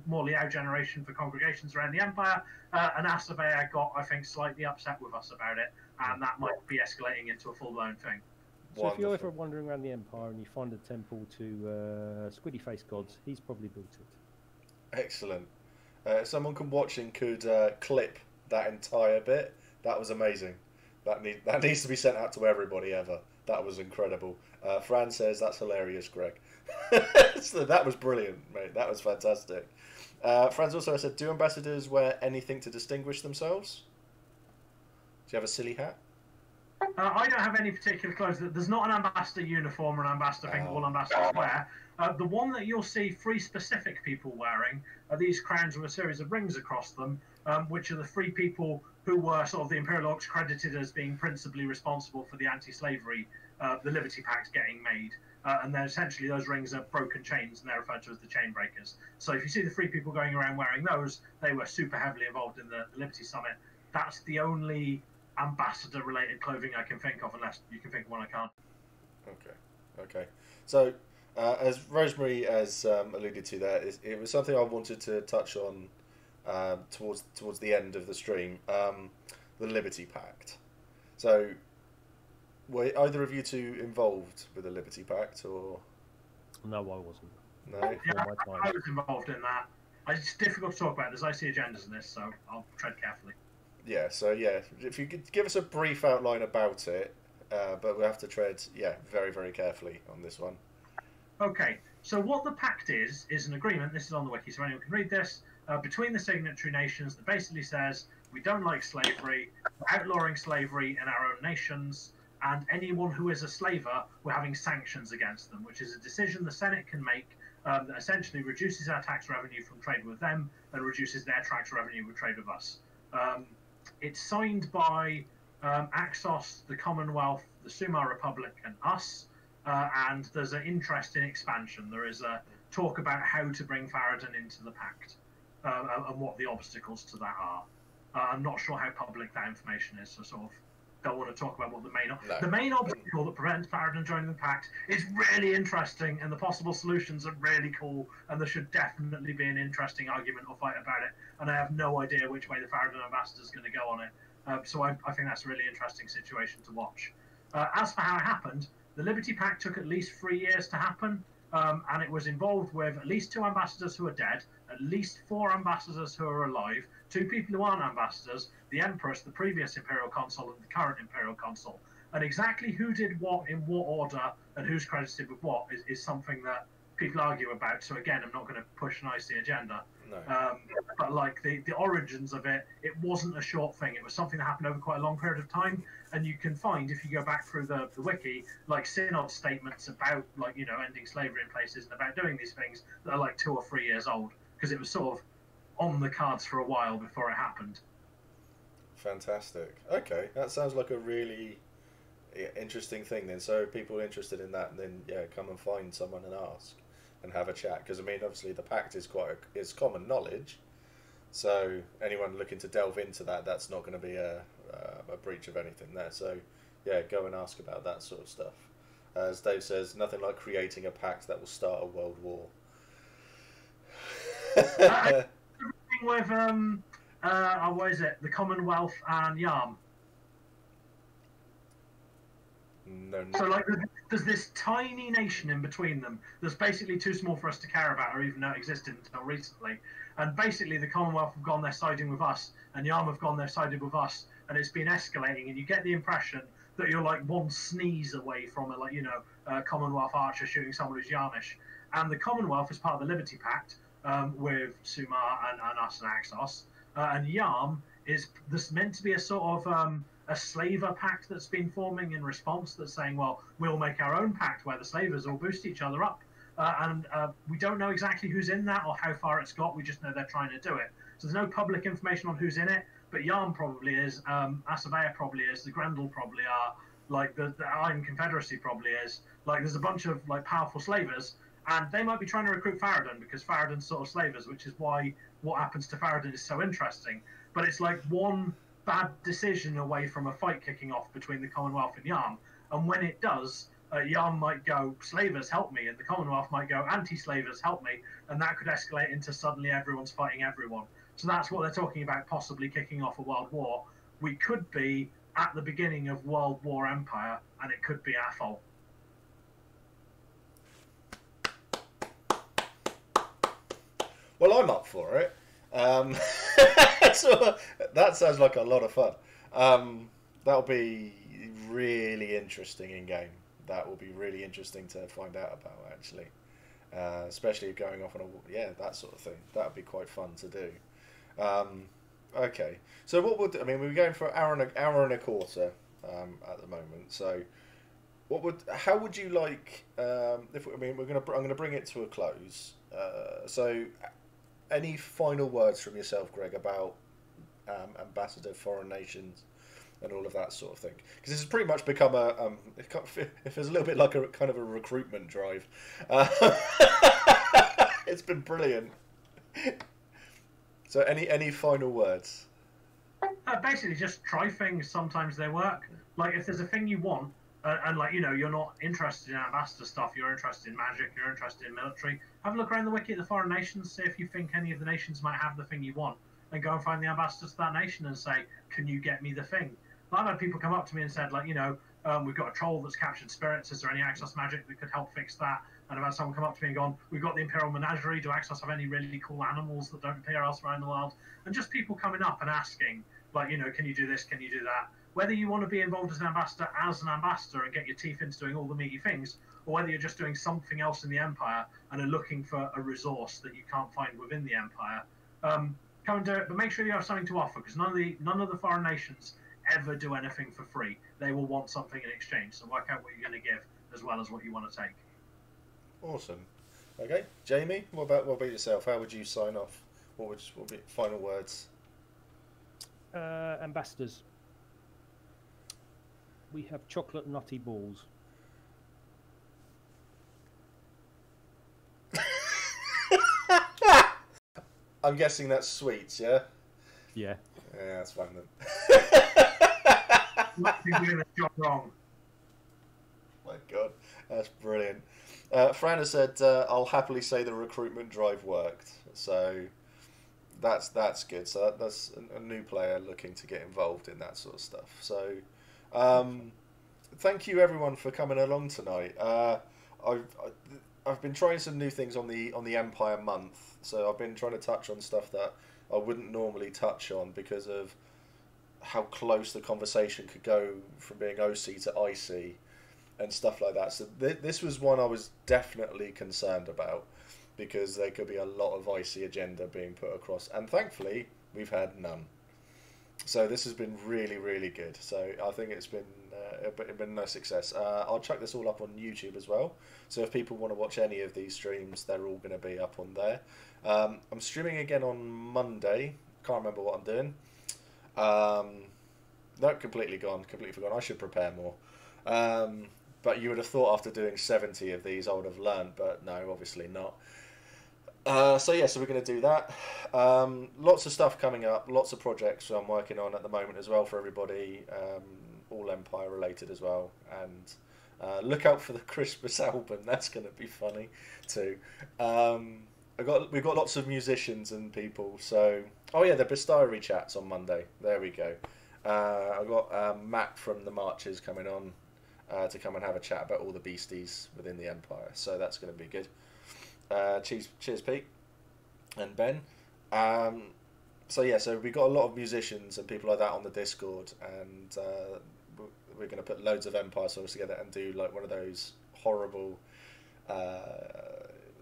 more Liao generation for congregations around the Empire, and Asavea got, I think, slightly upset with us about it, and that might be escalating into a full-blown thing. So if you're ever wandering around the Empire and you find a temple to Squiddy Face Gods, he's probably built it. Excellent. Someone watching could clip that entire bit. That was amazing. That needs to be sent out to everybody ever. That was incredible. Fran says, that's hilarious, Greg. So that was brilliant, mate. That was fantastic. Fran's also said, do ambassadors wear anything to distinguish themselves? Do you have a silly hat? I don't have any particular clothes. There's not an ambassador uniform or an ambassador thing that all ambassadors wear. The one that you'll see 3 specific people wearing are these crowns with a series of rings across them, which are the 3 people who were sort of the Imperial Orcs credited as being principally responsible for the anti-slavery, the Liberty Pact getting made. And then essentially those rings are broken chains, and they're referred to as the chain breakers. So if you see the 3 people going around wearing those, they were super heavily involved in the Liberty Summit. That's the only ambassador-related clothing I can think of, unless you can think of one I can't. Okay. So, as Rosemary has alluded to there, it was something I wanted to touch on towards the end of the stream, the Liberty Pact. So, were either of you two involved with the Liberty Pact, or...? No, I wasn't. No? Yeah, I was involved in that. It's difficult to talk about. There's IC agendas in this, so I'll tread carefully. Yeah, so if you could give us a brief outline about it, but we have to tread, very, very carefully on this one. Okay, so what the pact is an agreement, this is on the wiki, so anyone can read this, between the signatory nations that basically says, we don't like slavery, we're outlawing slavery in our own nations, and anyone who is a slaver, we're having sanctions against them, which is a decision the Senate can make that essentially reduces our tax revenue from trade with them and reduces their tax revenue with trade with us. It's signed by Axos, the Commonwealth, the Sumar Republic, and us, and there's an interest in expansion. There is a talk about how to bring Farad'n into the pact and what the obstacles to that are. I'm not sure how public that information is, so sort of don't want to talk about what the main obstacle that prevents Farad'n joining the pact is really interesting, and the possible solutions are really cool, and there should definitely be an interesting argument or fight about it, and I have no idea which way the Farad'n ambassador is going to go on it. So I think that's a really interesting situation to watch. As for how it happened, the Liberty Pact took at least 3 years to happen, and it was involved with at least 2 ambassadors who are dead, at least 4 ambassadors who are alive, 2 people who aren't ambassadors, the Empress, the previous Imperial Consul, and the current Imperial Consul. And exactly who did what in what order and who's credited with what is something that people argue about. So again, I'm not going to push an IC agenda. No. But like the origins of it, it wasn't a short thing. It was something that happened over quite a long period of time. And you can find, if you go back through the wiki, like Synod statements about ending slavery in places and about doing these things that are like 2 or 3 years old, because it was sort of on the cards for a while before it happened. Fantastic. Okay, that sounds like a really interesting thing then. So people interested in that, and then come and find someone and ask and have a chat, because I mean obviously the pact is is common knowledge, so anyone looking to delve into that, that's not going to be a breach of anything there. So go and ask about that sort of stuff. As Dave says, nothing like creating a pact that will start a world war. With what is it? The Commonwealth and Yarm. No. So there's this tiny nation in between them that's basically too small for us to care about or even know existed until recently. And basically the Commonwealth have gone there siding with us, and Yarm have gone there sided with us, and it's been escalating. And you get the impression that you're like one sneeze away from a Commonwealth archer shooting someone who's Yarmish. And the Commonwealth is part of the Liberty Pact. With Sumar and us and Axos, and Yarm is this meant to be a sort of a slaver pact that's been forming in response, that's saying, well, we'll make our own pact where the slavers all boost each other up, and we don't know exactly who's in that or how far it's got. We just know they're trying to do it. So there's no public information on who's in it, but Yarm probably is, Asavea probably is, the Grendel probably are, like the Iron Confederacy probably is. Like there's a bunch of like powerful slavers. And they might be trying to recruit Farad'n because Farad'n's sort of slavers, which is why what happens to Farad'n is so interesting. But it's like one bad decision away from a fight kicking off between the Commonwealth and Yarm. And when it does, Yarn might go, slavers help me, and the Commonwealth might go, anti-slavers help me, and that could escalate into suddenly everyone's fighting everyone. So that's what they're talking about, possibly kicking off a world war. We could be at the beginning of World War Empire, and it could be our fault. Well, I'm up for it. So that sounds like a lot of fun. That'll be really interesting in game. That will be really interesting to find out about, actually. Especially going off on that sort of thing. That would be quite fun to do. Okay, so what we'll do, I mean, we're going for an hour and a quarter at the moment. So, how would you like? I'm gonna bring it to a close. So, any final words from yourself, Greg, about Ambassador Foreign Nations and all of that sort of thing? Because this has pretty much become it feels a little bit like a kind of a recruitment drive. It's been brilliant. So, any final words? Basically, just try things. Sometimes they work. Like if there's a thing you want, and like you're not interested in ambassador stuff, you're interested in magic, you're interested in military. Have a look around the wiki of the foreign nations, see if you think any of the nations might have the thing you want, and go and find the ambassadors to that nation and say, "Can you get me the thing?" I've had people come up to me and said, like, we've got a troll that's captured spirits. Is there any Axos magic that could help fix that? And I've had someone come up to me and gone, we've got the Imperial Menagerie. Do Axos have any really cool animals that don't appear elsewhere in the world? And just people coming up and asking, like, can you do this? Can you do that? Whether you want to be involved as an ambassador and get your teeth into doing all the meaty things, or whether you're just doing something else in the Empire and are looking for a resource that you can't find within the Empire, come and do it. But make sure you have something to offer, because none of the foreign nations ever do anything for free. They will want something in exchange. So work out what you're going to give as well as what you want to take. Awesome. Okay, Jamie, what about yourself? How would you sign off? What would be final words? Ambassadors. We have chocolate nutty balls. I'm guessing that's sweets, yeah? Yeah. Yeah, that's fine then. You're doing the job wrong. My God, that's brilliant. Fran has said, "I'll happily say the recruitment drive worked." So that's good. So that's a new player looking to get involved in that sort of stuff. So thank you everyone for coming along tonight. I've been trying some new things on the Empire month. So I've been trying to touch on stuff that I wouldn't normally touch on because of how close the conversation could go from being OC to IC and stuff like that. So this was one I was definitely concerned about because there could be a lot of IC agenda being put across, and thankfully we've had none. So this has been really, really good. So I think it's been no success. I'll chuck this all up on YouTube as well. So if people want to watch any of these streams, they're all going to be up on there. I'm streaming again on Monday. Can't remember what I'm doing. No, completely forgotten. I should prepare more. But you would have thought after doing 70 of these I would have learned, but no, obviously not. So we're going to do that. Lots of stuff coming up, lots of projects I'm working on at the moment as well for everybody, all Empire related as well. And look out for the Christmas album, that's going to be funny too. We've got lots of musicians and people, so... Oh yeah, the Bestiary chats on Monday, there we go. I've got Matt from the Marches coming on to come and have a chat about all the beasties within the Empire, so that's going to be good. Cheers Pete and Ben. So we've got a lot of musicians and people like that on the Discord, and we're going to put loads of Empire songs together and do like one of those horrible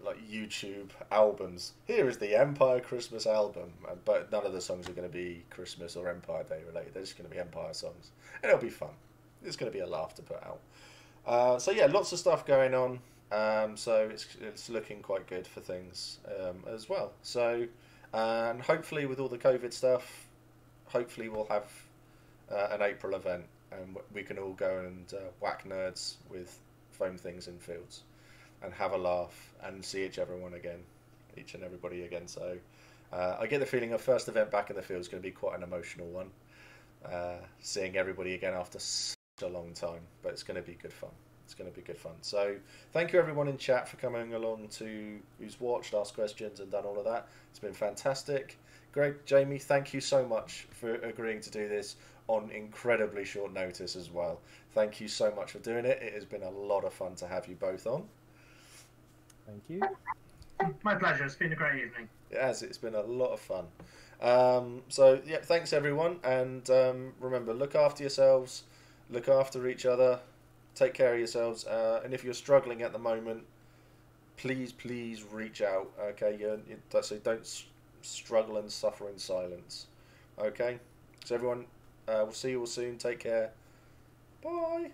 like YouTube albums. Here is the Empire Christmas album, but none of the songs are going to be Christmas or Empire Day related. They're just going to be Empire songs, and it'll be fun. It's going to be a laugh to put out. Lots of stuff going on. So it's looking quite good for things as well. So, and hopefully with all the COVID stuff, hopefully we'll have an April event and we can all go and whack nerds with foam things in fields and have a laugh and see each and everybody again. So I get the feeling our first event back in the field is going to be quite an emotional one. Seeing everybody again after such a long time, but it's going to be good fun. It's going to be good fun. So thank you everyone in chat for coming along who's watched, asked questions and done all of that. It's been fantastic. Greg, Jamie, thank you so much for agreeing to do this on incredibly short notice as well. Thank you so much for doing it. It has been a lot of fun to have you both on. Thank you. My pleasure. It's been a great evening. It has. It's been a lot of fun. So, yeah, thanks everyone. And remember, look after yourselves, look after each other, take care of yourselves. And if you're struggling at the moment, please reach out. Okay, so don't struggle and suffer in silence. Okay, so everyone, we'll see you all soon. Take care. Bye.